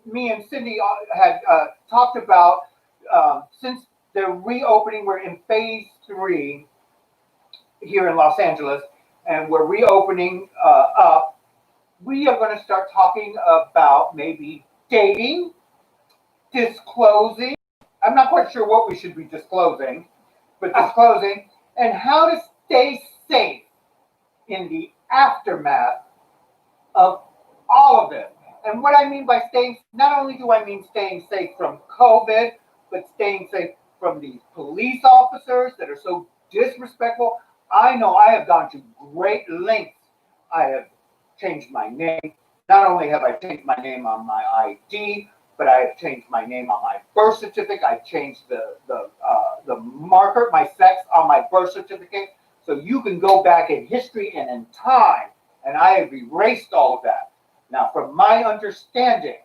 me and Cindy had talked about, since they're reopening, we're in phase 3 here in Los Angeles, and we're reopening up. We are going to start talking about maybe dating, disclosing. I'm not quite sure what we should be disclosing, but disclosing, and how to stay safe in the aftermath of all of this. And what I mean by staying, not only do I mean staying safe from COVID, but staying safe from these police officers that are so disrespectful. I know I have gone to great lengths. I have changed my name. Not only have I changed my name on my ID, but I have changed my name on my birth certificate. I changed the marker, my sex on my birth certificate. So you can go back in history and in time, and I have erased all of that. Now, from my understanding,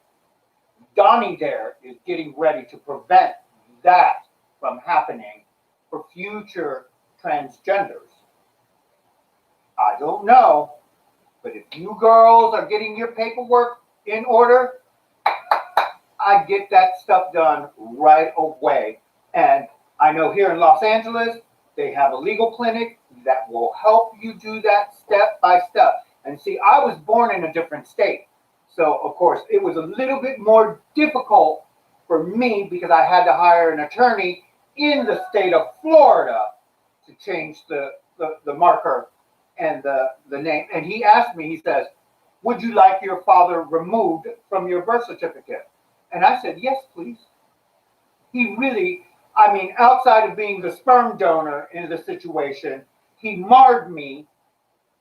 Donnie there is getting ready to prevent that from happening for future transgenders. I don't know, but if you girls are getting your paperwork in order, I get that stuff done right away. And I know here in Los Angeles, they have a legal clinic that will help you do that step by step. And see, I was born in a different state. So, of course, it was a little bit more difficult for me because I had to hire an attorney in the state of Florida to change the marker and the name. And he asked me, he says, "Would you like your father removed from your birth certificate?" And I said, "Yes, please." He really, I mean, outside of being the sperm donor in the situation, he marred me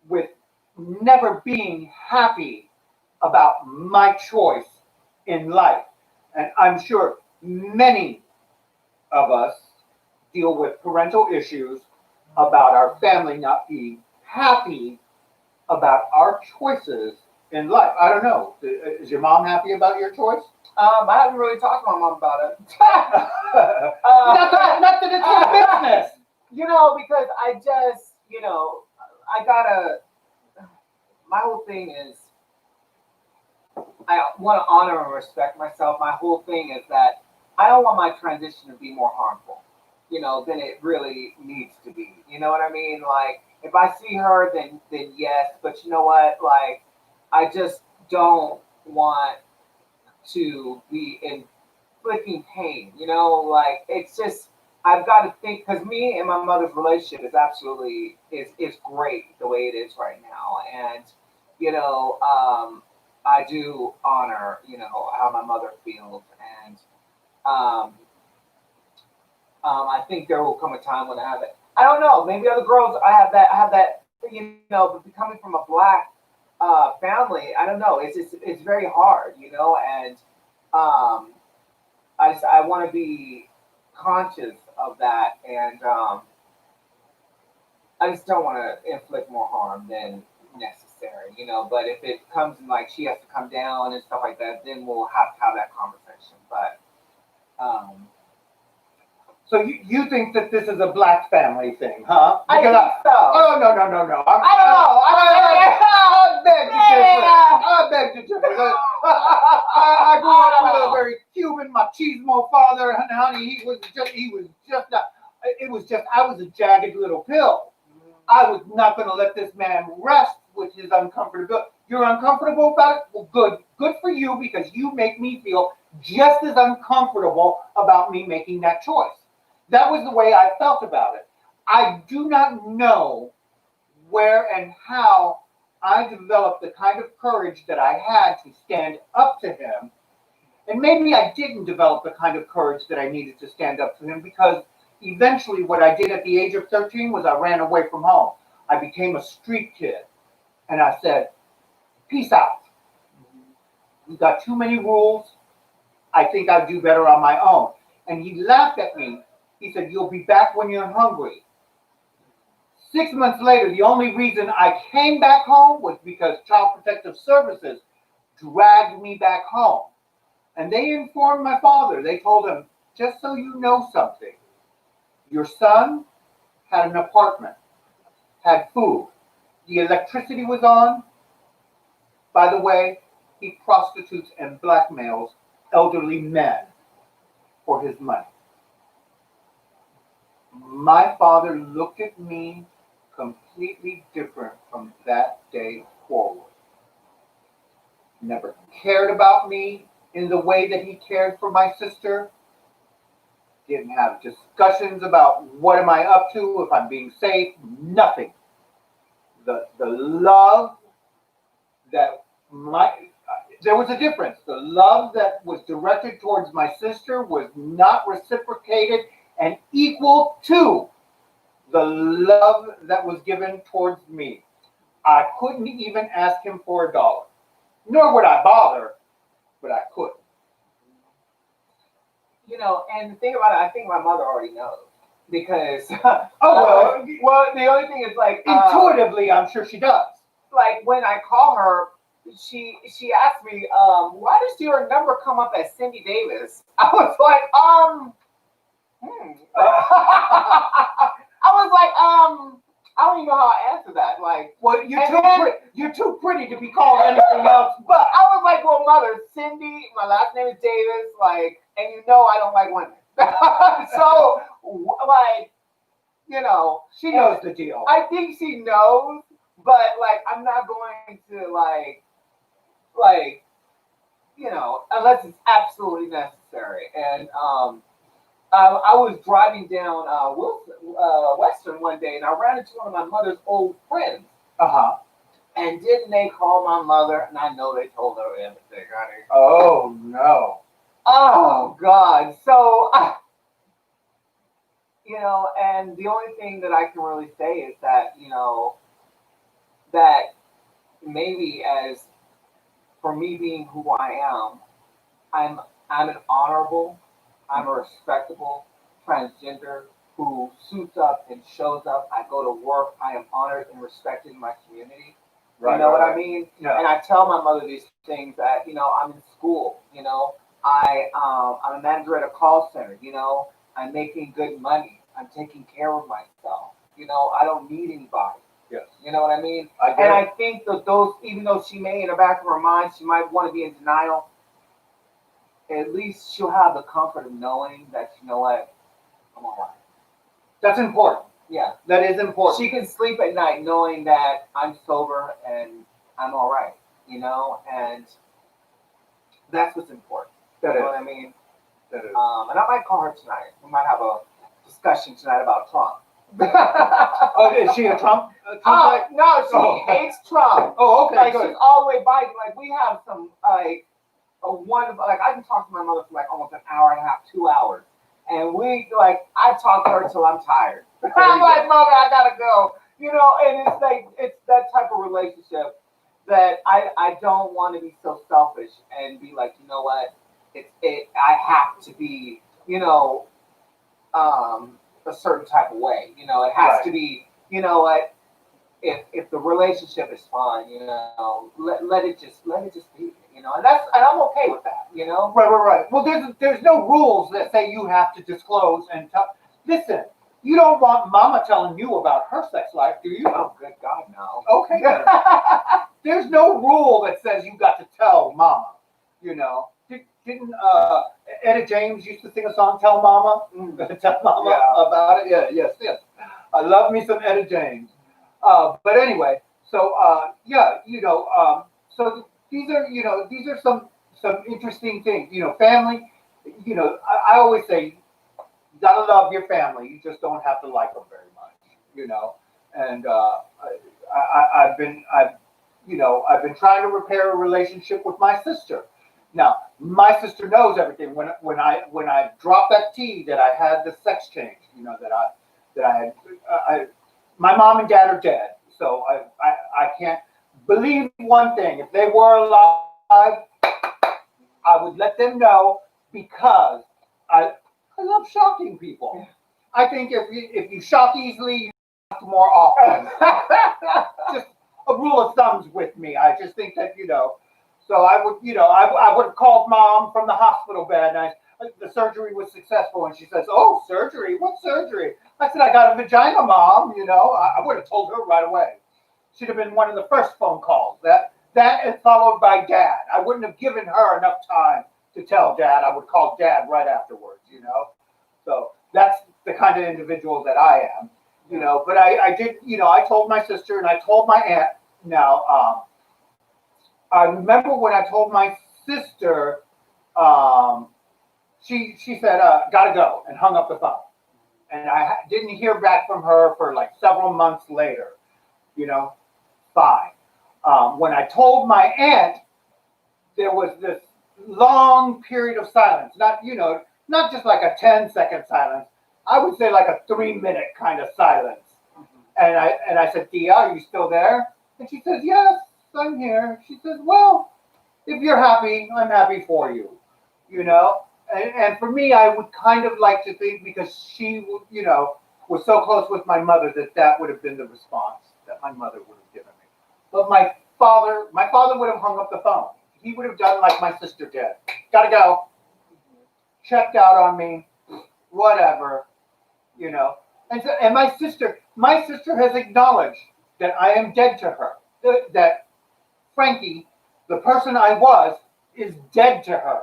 with never being happy about my choice in life. And I'm sure many of us deal with parental issues about our family not being happy about our choices in life. I don't know. Is your mom happy about your choice? I haven't really talked to my mom about it. Not that it's her business. You know, because I just, I gotta, my whole thing is, I want to honor and respect myself. My whole thing is that I don't want my transition to be more harmful, than it really needs to be. You know what I mean? Like, if I see her, then yes. But you know what? Like, I just don't want to be inflicting pain. Like, it's just, I've got to think, because me and my mother's relationship is absolutely is great the way it is right now, and I do honor how my mother feels, and I think there will come a time when I have I don't know. Maybe other girls. I have that. You know, but coming from a black family, I don't know. It's very hard. You know, and um, I want to be conscious of that, and I just don't want to inflict more harm than necessary. You know, but if it comes in like she has to come down and stuff like that, then we'll have to have that conversation. But um, So you think that this is a black family thing, huh? I Because think so. oh no. I don't know. I beg to differ. I beg to differ. I grew up with a very Cuban machismo father, and honey, he was just a, it was just I was a jagged little pill. I was not going to let this man rest with his uncomfortability. You're uncomfortable about it? Well, good for you because you make me feel just as uncomfortable about me making that choice. That was the way I felt about it. I do not know where and how I developed the kind of courage that I had to stand up to him. And maybe I didn't develop the kind of courage that I needed to stand up to him because eventually what I did at the age of 13 was I ran away from home. I became a street kid. And I said, peace out. You've got too many rules. I think I'll do better on my own. And he laughed at me. He said, you'll be back when you're hungry. 6 months later, the only reason I came back home was because Child Protective Services dragged me back home. And they informed my father. They told him, just so you know something, your son had an apartment, had food. The electricity was on. By the way, he prostitutes and blackmails elderly men for his money. My father looked at me completely different from that day forward. Never cared about me in the way that he cared for my sister. Didn't have discussions about what am I up to, if I'm being safe, nothing. The love that there was a difference. The love that was directed towards my sister was not reciprocated and equal to the love that was given towards me. I couldn't even ask him for $1. Nor would I bother, but I couldn't. You know, and the thing about it, I think my mother already knows because. Oh well, the only thing is like intuitively, I'm sure she does. Like when I call her, she asked me, why does your number come up as Cindy Davis? I was like, I was like, I don't even know how I answer that. Like, well, you're too pretty to be called anything else. But I was like, well, mother, Cindy, my last name is Davis, like, and you know I don't like women. So, like, you know, she knows the deal. I think she knows, but like, I'm not going to like, you know, unless it's absolutely necessary. And I was driving down Western one day, and I ran into one of my mother's old friends. And didn't they call my mother? And I know they told her everything, honey. Oh no. Oh God. So, you know, and the only thing that I can really say is that, you know, that maybe as for me being who I am, I'm an honorable, I'm a respectable transgender who suits up and shows up. I go to work. I am honored and respected in my community. Right, you know what I mean? Yeah. And I tell my mother these things that, you know, I'm in school, you know, I'm a manager at a call center, you know, I'm making good money. I'm taking care of myself. You know, I don't need anybody. Yes. You know what I mean? I think that those, even though she may in the back of her mind, she might want to be in denial, at least she'll have the comfort of knowing that, you know what, I'm all right. That's important. Yeah. That is important. She can sleep at night knowing that I'm sober and I'm all right, you know, and that's what's important. You know what I mean? That is. And I might call her tonight. We might have a discussion tonight about Trump. Oh, is she a Trump? No, she hates Trump. Oh, okay, like, good. She's all the way Biden. Like, we have some, like, I can talk to my mother for like almost an hour and a half, 2 hours. And I talk to her till I'm tired. I'm like, mother, I gotta go. You know, and it's like it's that type of relationship that I don't want to be so selfish and be like, you know what, I have to be, a certain type of way. It has to be, what, if the relationship is fine, let it just be, and I'm okay with that, Right. Well, there's no rules that say you have to disclose and tell. Listen, you don't want Mama telling you about her sex life, do you? Oh, good God, no. Okay. There's no rule that says you got to tell Mama. Didn't Etta James used to sing a song, "Tell Mama"? Tell Mama about it. Yeah, yes. I love me some Etta James. But anyway, so so these are some interesting things. Family. I always say you gotta love your family. You just don't have to like them very much. And I've been trying to repair a relationship with my sister. Now, my sister knows everything. When I dropped that tea that I had the sex change, that I had, my mom and dad are dead, so I can't believe one thing. If they were alive, I would let them know because I love shocking people. I think if you shock easily, you shock more often. Just a rule of thumbs with me. I just think that. So I would have called Mom from the hospital bed, and the surgery was successful, and she says, "Oh, surgery? What surgery?" I said, "I got a vagina, Mom." I would have told her right away. Should have been one of the first phone calls. That is followed by Dad. I wouldn't have given her enough time to tell Dad. I would call Dad right afterwards. So that's the kind of individual that I am. But I did. I told my sister and I told my aunt. Now, I remember when I told my sister, she said, "Gotta go," and hung up the phone. And I didn't hear back from her for like several months later. Fine. When I told my aunt, there was this long period of silence. Not just like a 10-second silence. I would say like a 3-minute kind of silence. And I said, "Dia, are you still there?" And she says, "Yes, I'm here." She says, "Well, if you're happy, I'm happy for you." And for me, I would kind of like to think, because she, was so close with my mother, that would have been the response that my mother would have given me. But my father would have hung up the phone. He would have done like my sister did. "Gotta go." Checked out on me, whatever. And my sister has acknowledged that I am dead to her. That Frankie, the person I was, is dead to her.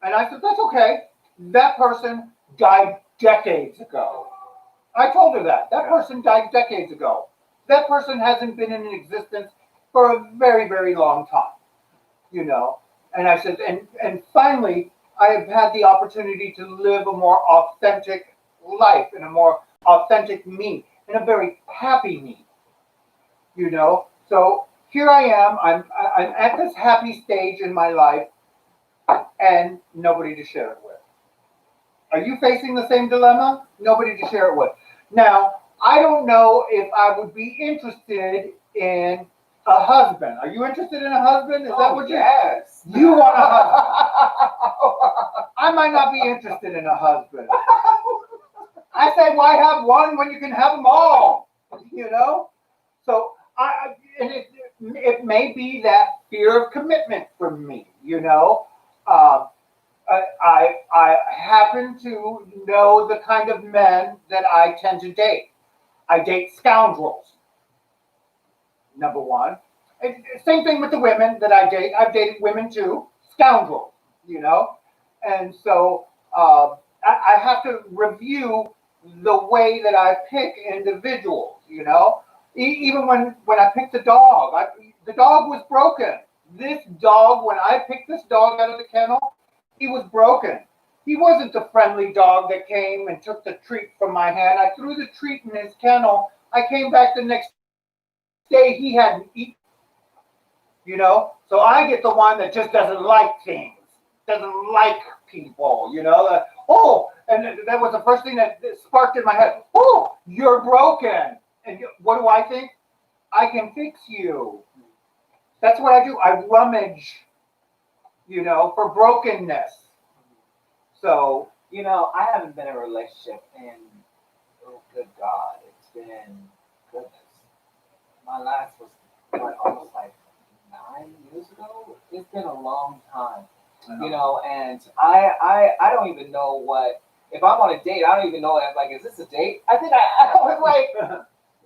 And I said, "That's okay. That person died decades ago." I told her that. That person died decades ago. That person hasn't been in existence for a very, very long time. And I said, and finally, I have had the opportunity to live a more authentic life, and a more authentic me, and a very happy me. So here I am. I'm at this happy stage in my life, and nobody to share it with. Are you facing the same dilemma? Nobody to share it with. Now, I don't know if I would be interested in a husband. Are you interested in a husband? Is that what you? Yes. You want a husband? I might not be interested in a husband. I say, why have one when you can have them all? So it may be that fear of commitment for me. I happen to know the kind of men that I tend to date. I date scoundrels. Number one. And same thing with the women that I date. I've dated women too, scoundrels. And so I have to review the way that I pick individuals. Even when I picked the dog, the dog was broken. This dog, when I picked this dog out of the kennel, he was broken. He wasn't the friendly dog that came and took the treat from my hand. I threw the treat in his kennel. I came back the next day, he hadn't eaten. So I get the one that just doesn't like things, doesn't like people. And that was the first thing that sparked in my head. Oh, you're broken. And what do I think? I can fix you. That's what I do. I rummage, for brokenness. So, I haven't been in a relationship in, oh, good God, it's been, goodness. My last was almost like 9 years ago. It's been a long time, and I don't even know what, if I'm on a date, I don't even know, like, is this a date? I think I was like,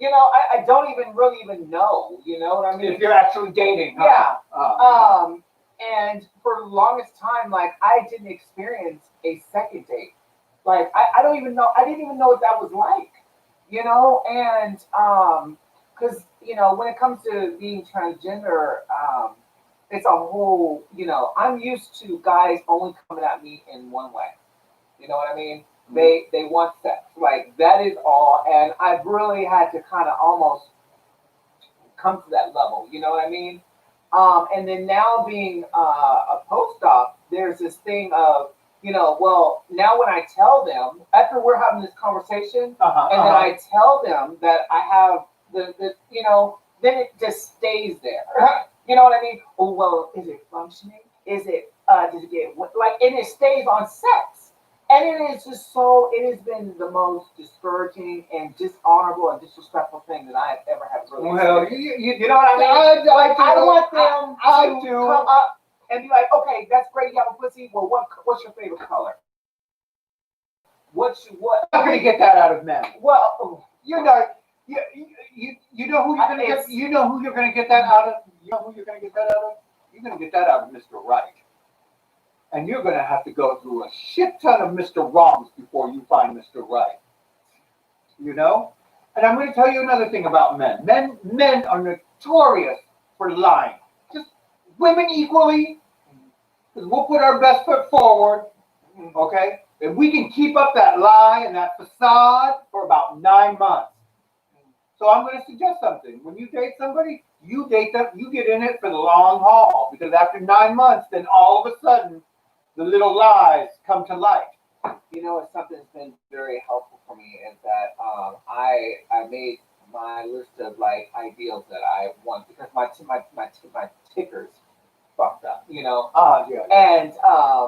I don't even really even know, you know what I mean? If you're actually dating. Yeah. Huh? And for the longest time, like, I didn't experience a second date. Like, I don't even know, I didn't even know what that was like, and, because, when it comes to being transgender, it's a whole, I'm used to guys only coming at me in one way. You know what I mean? They want sex. Like, that is all. And I've really had to kind of almost come to that level. You know what I mean? And then now being a post-op, there's this thing of, well, now when I tell them, after we're having this conversation, and then I tell them that I have then it just stays there. You know what I mean? Oh, well, is it functioning? Is it, did it get, like, and it stays on sex. And it is just so, it has been the most discouraging and dishonorable and disrespectful thing that I have ever had. Really well, you know what I mean? I want them to do. come up and be like, okay, that's great, you have a pussy. Well, what's your favorite color? What? I'm not gonna get that out of men. Well, You know, you know who you're gonna get. You know who you're gonna get that out of. You know who you're gonna get that out of. You're gonna get that out of Mr. Right. And you're going to have to go through a shit ton of Mr. Wrongs before you find Mr. Right. And I'm going to tell you another thing about men. Men are notorious for lying. Just women equally, because we'll put our best foot forward, okay? And we can keep up that lie and that facade for about 9 months. So I'm going to suggest something. When you date somebody, you date them, you get in it for the long haul, because after 9 months, then all of a sudden, the little lies come to light. It's something that's been very helpful for me is that I made my list of like ideals that I want because my tickers fucked up, Yeah. And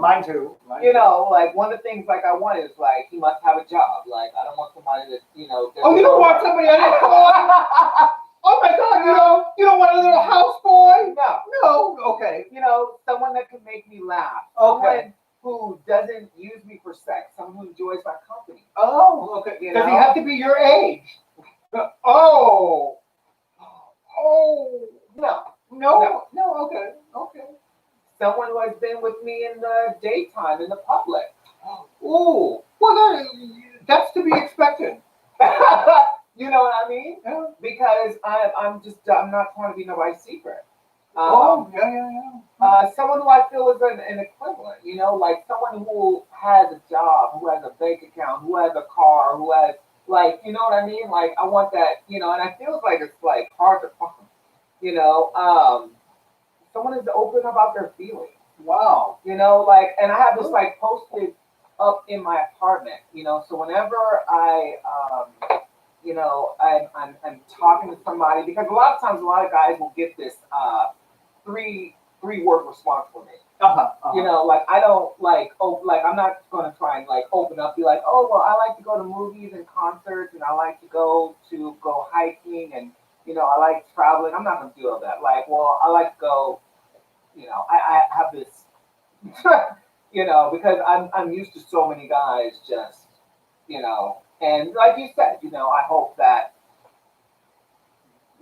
mine too. Like one of the things like I want is like he must have a job. Like I don't want somebody that Oh, you don't want somebody Oh my God! You don't want a little houseboy? No. Okay. Someone that can make me laugh. Okay. Someone who doesn't use me for sex. Someone who enjoys my company. Oh, okay. Does he have to be your age? Oh. No. Okay. Someone who has been with me in the daytime, in the public. Oh. Well, that's to be expected. You know what I mean? Yeah. Because I'm not trying to be nobody's secret. Yeah. Someone who I feel is an equivalent, like someone who has a job, who has a bank account, who has a car, who has, like, you know what I mean? Like, I want that, and I feel like it's, like, hard to find, someone is open about their feelings. Wow. Like, and I have this, like, posted up in my apartment, so whenever I'm talking to somebody, because a lot of times a lot of guys will get this three-word response from me. Like I don't like I'm not gonna try and like open up, be like, oh well, I like to go to movies and concerts, and I like to go hiking, and I like traveling. I'm not gonna do all that. Like, well, I like to go. I have this, because I'm used to so many guys just, and like you said, I hope that,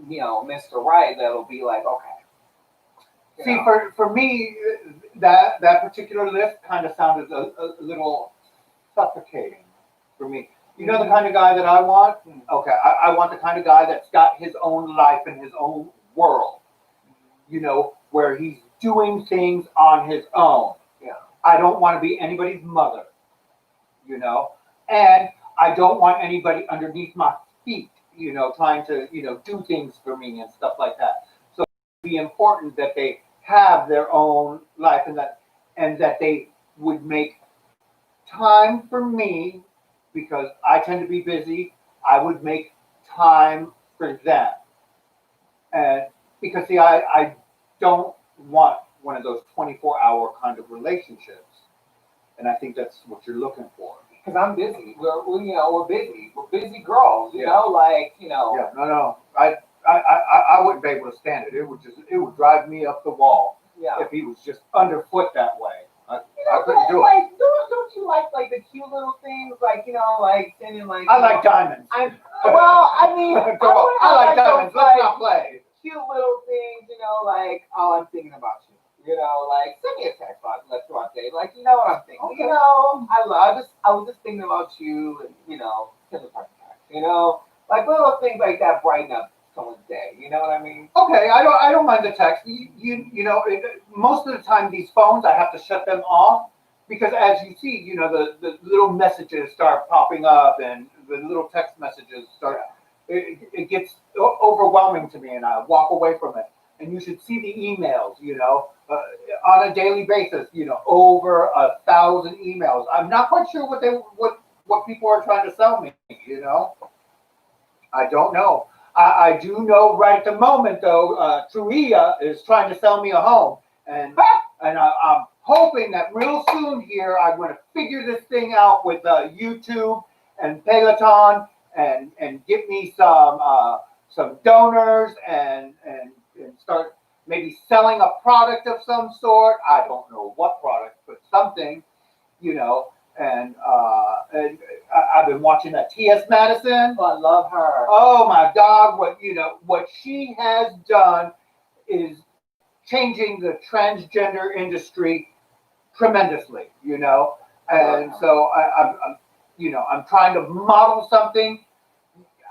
Mr. Right, that'll be like, okay. See, for me, that particular list kind of sounded a little suffocating for me. You know the kind of guy that I want? Okay, I want the kind of guy that's got his own life and his own world, where he's doing things on his own. Yeah. I don't want to be anybody's mother, and I don't want anybody underneath my feet, trying to, do things for me and stuff like that. So it'd be important that they have their own life and that they would make time for me, because I tend to be busy, I would make time for them. And because see, I don't want one of those 24-hour kind of relationships. And I think that's what you're looking for. Because I'm busy. We're busy. We're busy girls. You Yeah. know, like Yeah, no. I wouldn't be able to stand it. It would drive me up the wall Yeah. if he was just underfoot that way. I But, couldn't do it. like, don't you like the cute little things, like like sending like. I like diamonds. I mean, I like diamonds. Let's not play. Cute little things, like, oh, I'm thinking about you. Like, send me a text throughout the day. Like, you know what I'm thinking. Okay. I was just thinking about you, and send a text. Like little things like that brighten up someone's day. You know what I mean? Okay, I don't mind the text. Most of the time these phones I have to shut them off because as you see, the little messages start popping up and the little text messages start. It gets overwhelming to me, and I walk away from it. And you should see the emails, on a daily basis, over 1,000 emails. I'm not quite sure what people are trying to sell me, I don't know. I do know right at the moment, though, Truia is trying to sell me a home. And I'm hoping that real soon here, I'm going to figure this thing out with YouTube and Peloton and get me some donors and start maybe selling a product of some sort. I don't know what product, but something, And I've been watching that T.S. Madison. Oh, I love her. Oh my God! What she has done is changing the transgender industry tremendously. And so I'm trying to model something.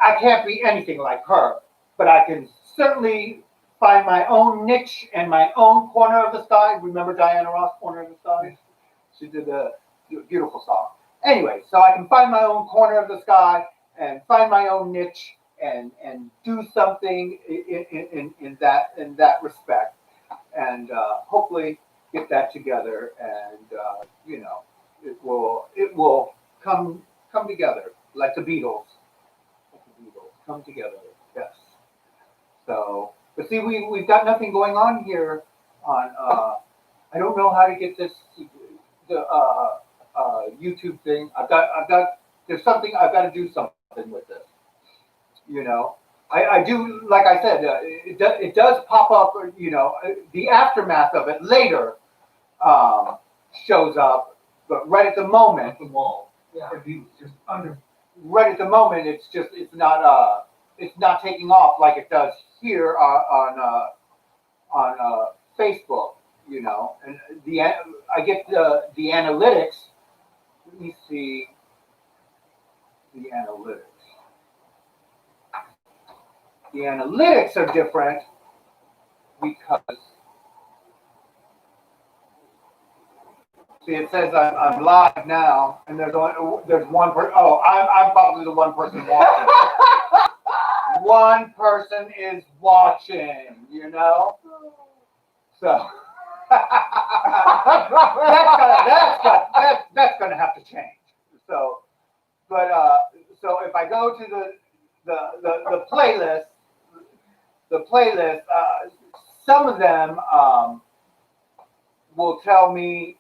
I can't be anything like her, but I can certainly find my own niche and my own corner of the sky. Remember Diana Ross, Corner of the Sky? She did a beautiful song. Anyway, so I can find my own corner of the sky and find my own niche and do something in that respect, and hopefully get that together, and it will come together like the Beatles. Come together, yes. So, but see, we've got nothing going on here on. I don't know how to get the YouTube thing. I've got. There's something I've got to do something with this. I do. Like I said, it does pop up. The aftermath of it later shows up, but right at the moment, Yeah. if you just under. Right at the moment, it's not taking off like it does here on Facebook, and I get the analytics. Let me see the analytics. The analytics are different because see, it says I'm live now, and there's one person. Oh, I'm probably the one person watching. One person is watching, So that's gonna have to change. So, but so if I go to the playlist, some of them will tell me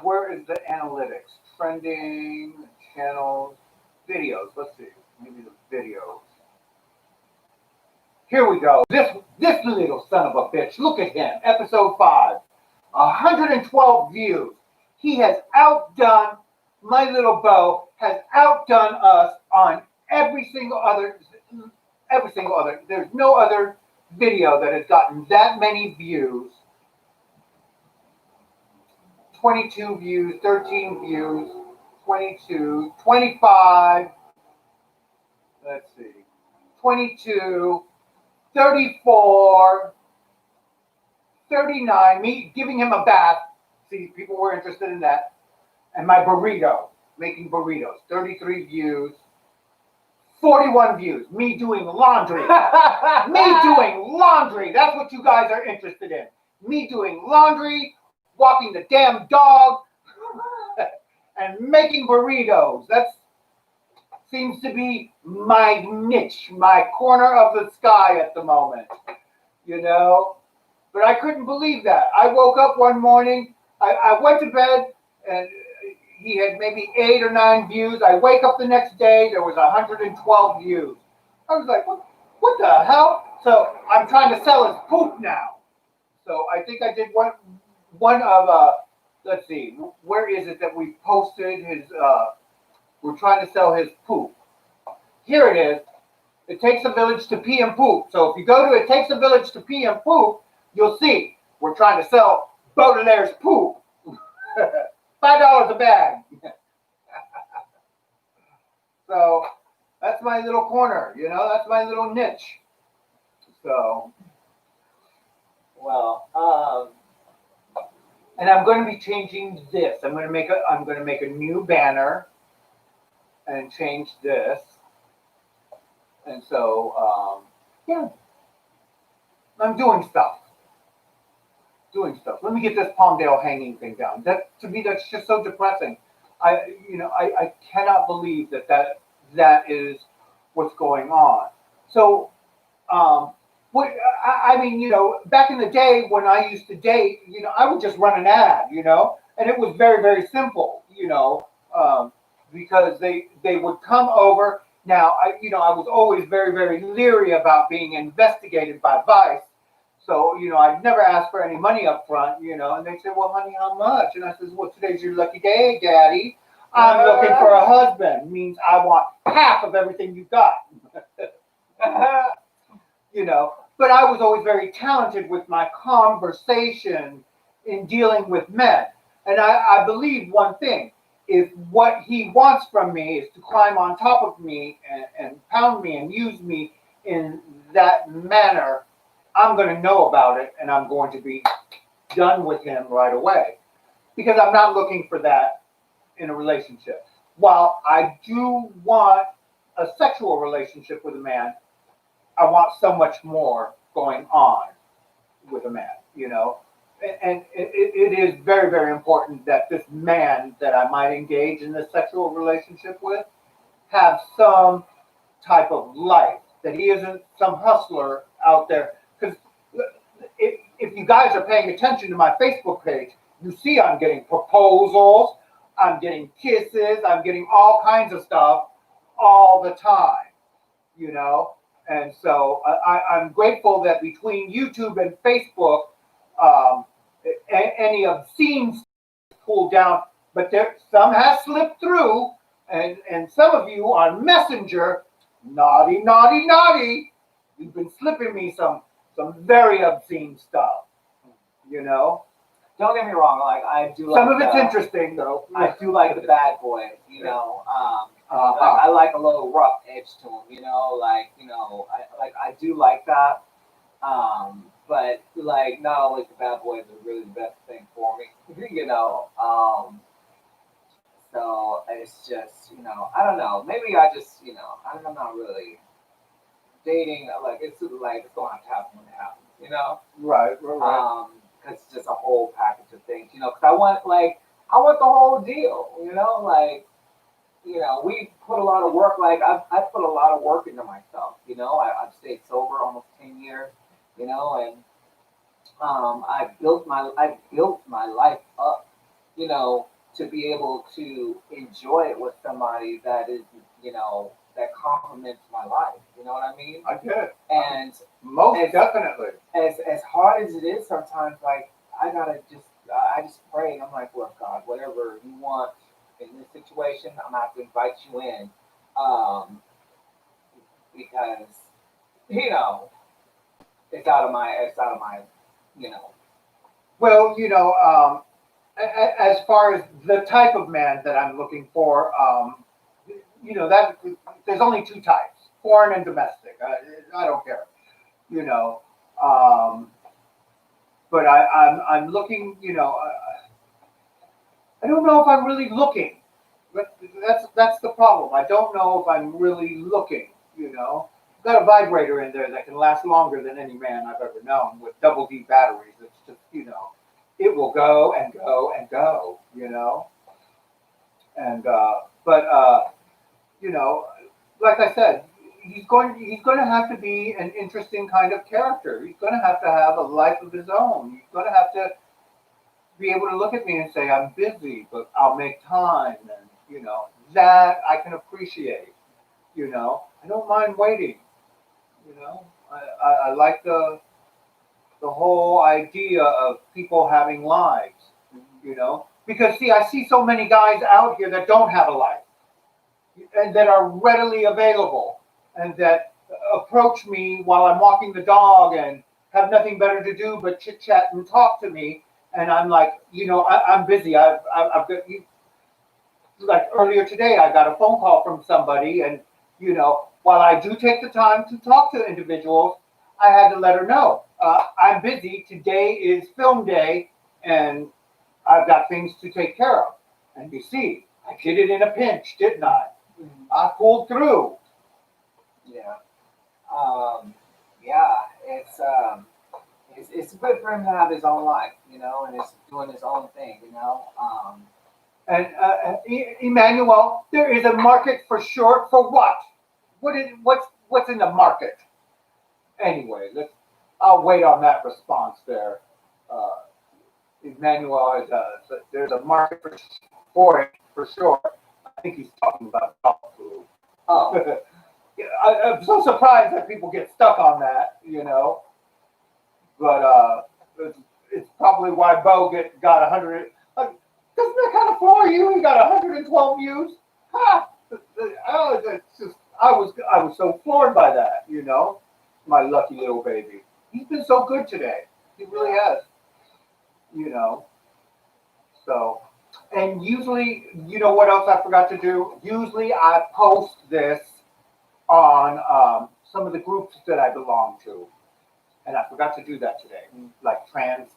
where is the analytics, trending, channels, videos. Let's see, maybe the videos. Here we go. This little son of a bitch. Look at him. Episode 5, 112 views. He has outdone my little beau. Has outdone us on every single other. There's no other video that has gotten that many views. 22 views, 13 views, 22, 25, let's see, 22, 34, 39, me giving him a bath. See, people were interested in that. And my burrito, making burritos, 33 views, 41 views, me doing laundry. Me doing laundry, that's what you guys are interested in. Me doing laundry, walking the damn dog. and making burritos. That seems to be my niche, my corner of the sky at the moment, you know. But I couldn't believe that. I woke up one morning, I went to bed, and he had maybe 8 or 9 views. I wake up the next day, there was 112 views. I was like, what the hell? So I'm trying to sell his poop now. So I think I did one of let's see, where is it that we posted his we're trying to sell his poop. Here it is. It takes a village to pee and poop. So if you go to It Takes a Village to Pee and Poop, you'll see we're trying to sell Baudelaire's poop. $5 a bag. So that's my little corner, you know, that's my little niche. So, Well, and I'm going to be changing this. I'm going to make a new banner and change this. And so, yeah, I'm doing stuff. Let me get this Palmdale hanging thing down. That, to me, that's just so depressing. I cannot believe that is what's going on. So, I mean, you know, back in the day when I used to date, you know, I would just run an ad, you know, and it was very, very simple, you know, because they would come over. Now, I was always very, very leery about being investigated by Vice. So, you know, I'd never ask for any money up front, you know, and they said, well, honey, how much? And I said, well, today's your lucky day, Daddy. I'm looking for a husband. Means I want half of everything you got. You know, but I was always very talented with my conversation in dealing with men. And I believe one thing. If what he wants from me is to climb on top of me and pound me and use me in that manner, I'm going to know about it and I'm going to be done with him right away. Because I'm not looking for that in a relationship. While I do want a sexual relationship with a man, I want so much more going on with a man, you know. And it is very, very important that this man that I might engage in this sexual relationship with have some type of life, that he isn't some hustler out there. Because if you guys are paying attention to my Facebook page, you see I'm getting proposals, I'm getting kisses, I'm getting all kinds of stuff all the time, you know. And so I'm grateful that between YouTube and Facebook, any obscene stuff is pulled down, but some has slipped through, and some of you on Messenger, naughty, naughty, naughty, you've been slipping me some very obscene stuff, you know. don't get me wrong. Like I do. Like Some of it's interesting though. I do like the bad boys. You know. I like a little rough edge to them. You know. Like you know. I do like that. But like not always the bad boys are really the best thing for me. You know. So it's just you know I don't know. Maybe I just you know I'm not really dating. Like it's sort of like it's going to happen when it happens. You know. Right. Cause it's just a whole package of things, you know. Cause I want the whole deal, you know. Like, you know, we put a lot of work. Like I put a lot of work into myself, you know. I've stayed sober almost 10 years, you know, and I built my life up, you know, to be able to enjoy it with somebody that is, you know, that complements my life. You know what I mean? I get it. And most definitely. As hard as it is sometimes, like I just pray and I'm like, look, God, whatever you want in this situation, I'm gonna have to invite you in, because you know it's out of my, you know. Well, you know, as far as the type of man that I'm looking for, you know, that there's only 2 types: foreign and domestic. I don't care, you know. But I'm looking, you know. I don't know if I'm really looking. But that's the problem. I don't know if I'm really looking. You know, got a vibrator in there that can last longer than any man I've ever known with double D batteries. It's just, you know, it will go and go and go. You know. And you know, like I said, he's going to have to be an interesting kind of character. He's going to have a life of his own. He's going to have to be able to look at me and say, I'm busy, but I'll make time. And, that I can appreciate. I don't mind waiting. I like the whole idea of people having lives, because see, I see so many guys out here that don't have a life and that are readily available and that approach me while I'm walking the dog and have nothing better to do but chit chat and talk to me. And I'm like, I'm busy. I've got, like earlier today, I got a phone call from somebody, and while I do take the time to talk to individuals, I had to let her know I'm busy. Today is film day, and I've got things to take care of. And you see, I did it in a pinch, didn't I? I pulled through. Yeah. Yeah. It's good for him to have his own life, and it's doing his own thing, And Emmanuel, there is a market for short for what? What's in the market? Anyway, I'll wait on that response there. Emmanuel there's a market for it for sure. I think he's talking about dog food. Oh. Yeah, I'm so surprised that people get stuck on that, But it's probably why Bo got 100. Doesn't that kind of floor you? He got 112 views. Ha! It's just I was so floored by that, My lucky little baby. He's been so good today. He really has. So, and usually, what else I forgot to do? Usually I post this on some of the groups that I belong to. And I forgot to do that today. Like trans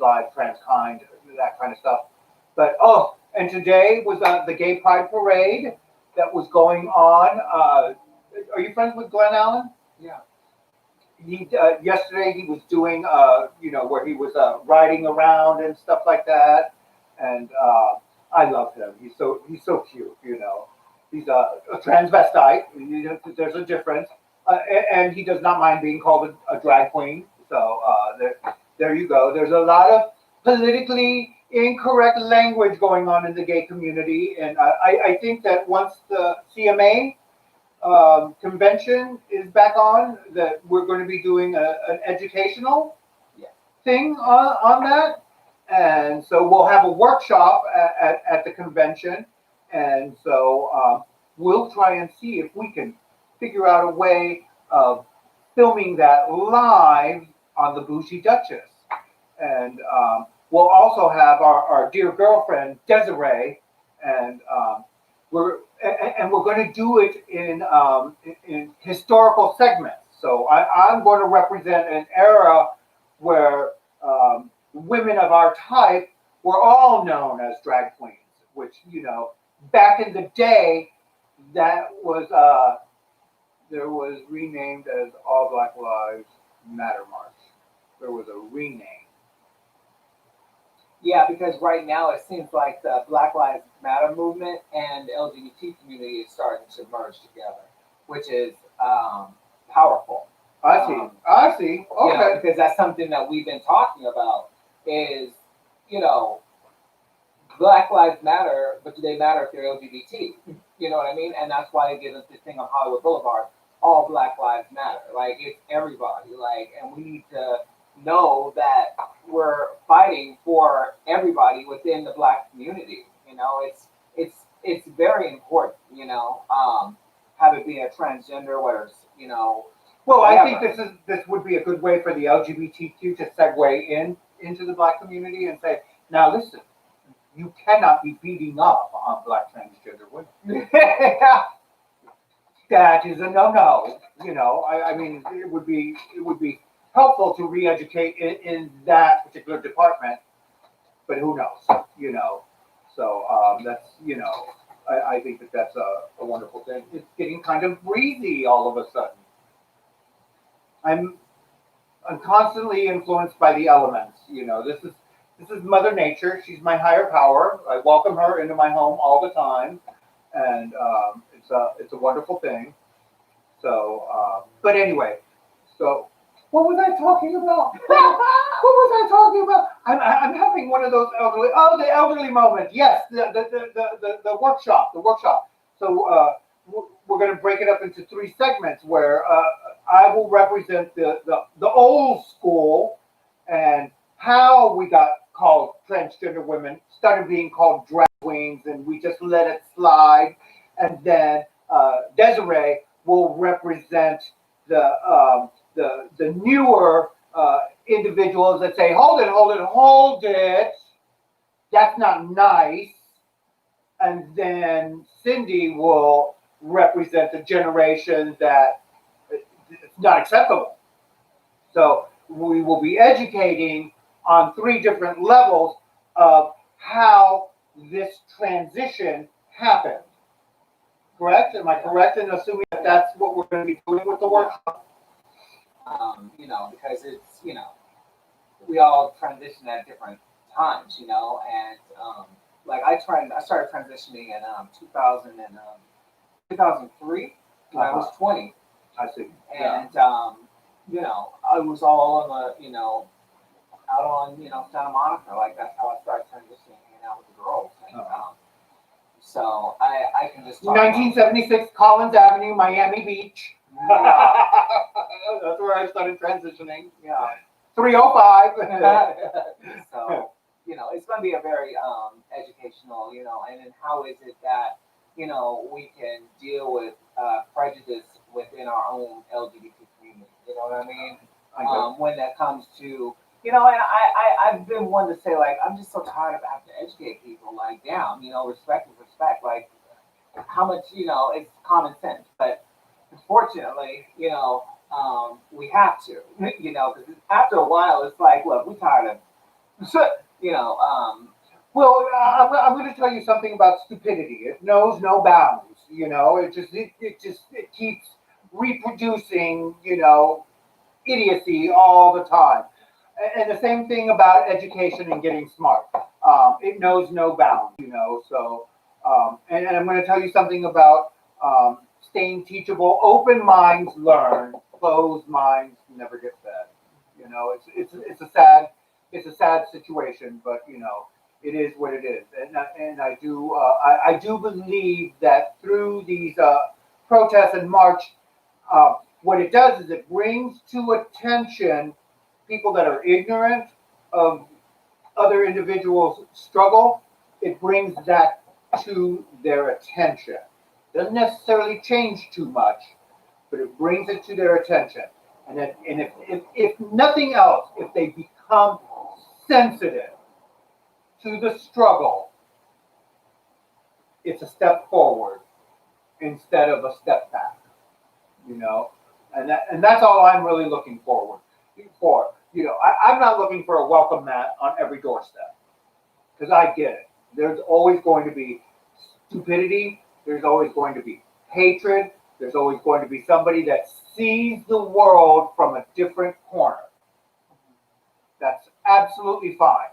live, trans kind, that kind of stuff. But, and today was the Gay Pride Parade that was going on. Are you friends with Glenn Allen? Yeah. Yesterday he was doing, where he was riding around and stuff like that. And I love him. He's so cute. He's a transvestite. There's a difference, and he does not mind being called a drag queen. So there you go. There's a lot of politically incorrect language going on in the gay community, and I think that once the CMA convention is back on, that we're going to be doing an educational thing on that. And so we'll have a workshop at the convention. And so we'll try and see if we can figure out a way of filming that live on the Bougie Duchess. And we'll also have our dear girlfriend, Desiree, and we're going to do it in historical segments. So I'm going to represent an era where women of our type were all known as drag queens, which, back in the day, that was, there was renamed as All Black Lives Matter March. There was a rename. Yeah, because right now it seems like the Black Lives Matter movement and the LGBT community is starting to merge together, which is powerful. I see. Okay. Because that's something that we've been talking about is, Black Lives Matter, but do they matter if they're LGBT? You know what I mean? And that's why they give us this thing on Hollywood Boulevard, all Black Lives Matter. Like, it's everybody. Like, and we need to know that we're fighting for everybody within the Black community. It's very important. Have it be a transgender, whether it's Well, whatever. I think this would be a good way for the LGBTQ to segue into the Black community and say, now listen, you cannot be beating up on Black transgender women. That is a no-no. I mean, it would be helpful to re-educate in that particular department, but who knows? So that's I think that's a wonderful thing. It's getting kind of breezy all of a sudden. I'm constantly influenced by the elements. this is Mother Nature. She's my higher power. I welcome her into my home all the time, and it's a wonderful thing. So, but anyway, so what was I talking about? What was I talking about? I'm having one of those the elderly moments. Yes, the workshop, the workshop. So we're going to break it up into 3 segments where I will represent the old school and how we got called transgender women, started being called drag queens, and we just let it slide. And then Desiree will represent the newer individuals that say, hold it, hold it, hold it. That's not nice. And then Cindy will represent the generation that it's not acceptable. So we will be educating on 3 different levels of how this transition happened. Correct? Am I correct in assuming that that's what we're going to be doing with the workshop? Because it's, we all transition at different times, and like I started transitioning in 2003 when I was 20. I see. And, I was all on out on, Santa Monica. Like, that's how I started transitioning, hanging out with the girls. And, so I can just talk 1976 Collins Avenue, Miami Beach. That's where I started transitioning. Yeah. 305. So, it's going to be a very educational, and then how is it that, we can deal with prejudice within our own LGBT community. You know what I mean? When that comes to, and I've been one to say, like, I'm just so tired of having to educate people. Like, damn, respect is respect. Like, how much, it's common sense. But unfortunately, we have to, because after a while, it's like, look, we're tired of, Well, I'm going to tell you something about stupidity. It knows no bounds. It keeps reproducing, idiocy all the time. And the same thing about education and getting smart. It knows no bounds, So, and I'm going to tell you something about staying teachable. Open minds learn. Closed minds never get fed. It's a sad situation, but it is what it is. And I do believe that through these protests and march, what it does is it brings to attention people that are ignorant of other individuals' struggle. It brings that to their attention. Doesn't necessarily change too much, but it brings it to their attention. And if nothing else, if they become sensitive to the struggle, it's a step forward instead of a step back. And that's all I'm really looking forward for. I'm not looking for a welcome mat on every doorstep, because I get it. There's always going to be stupidity. There's always going to be hatred. There's always going to be somebody that sees the world from a different corner. That's absolutely fine.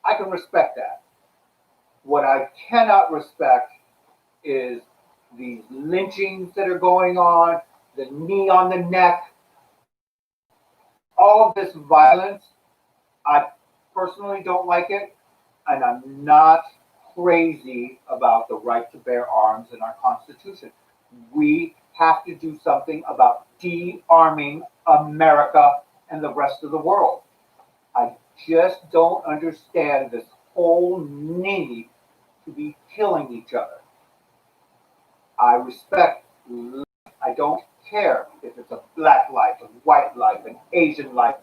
I can respect that. What I cannot respect is these lynchings that are going on, the knee on the neck, all of this violence. I personally don't like it, and I'm not crazy about the right to bear arms in our Constitution. We have to do something about de-arming America and the rest of the world. I just don't understand this whole need to be killing each other. I respect life. I don't care if it's a black life, a white life, an Asian life,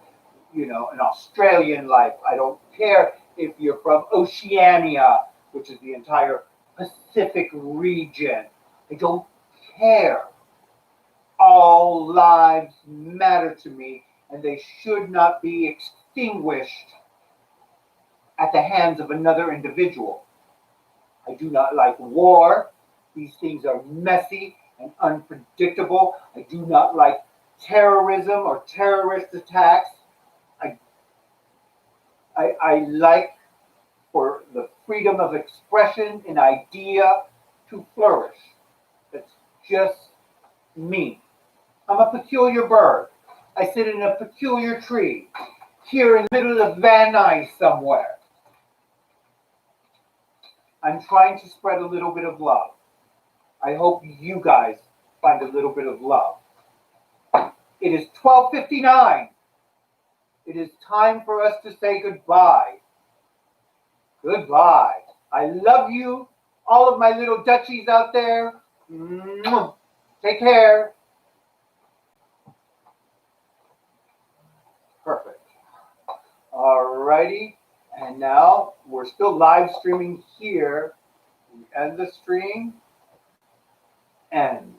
an Australian life. I don't care if you're from Oceania, which is the entire Pacific region. I don't care. All lives matter to me, and they should not be extinguished at the hands of another individual. I do not like war. These things are messy and unpredictable. I do not like terrorism or terrorist attacks. I like for the freedom of expression and idea to flourish. It's just me. I'm a peculiar bird. I sit in a peculiar tree, here in the middle of Van Nuys somewhere. I'm trying to spread a little bit of love. I hope you guys find a little bit of love. It is 12:59. It is time for us to say goodbye. Goodbye. I love you, all of my little Duchies out there. Mwah. Take care. Perfect. Alrighty. And now we're still live streaming here. We end the stream. End.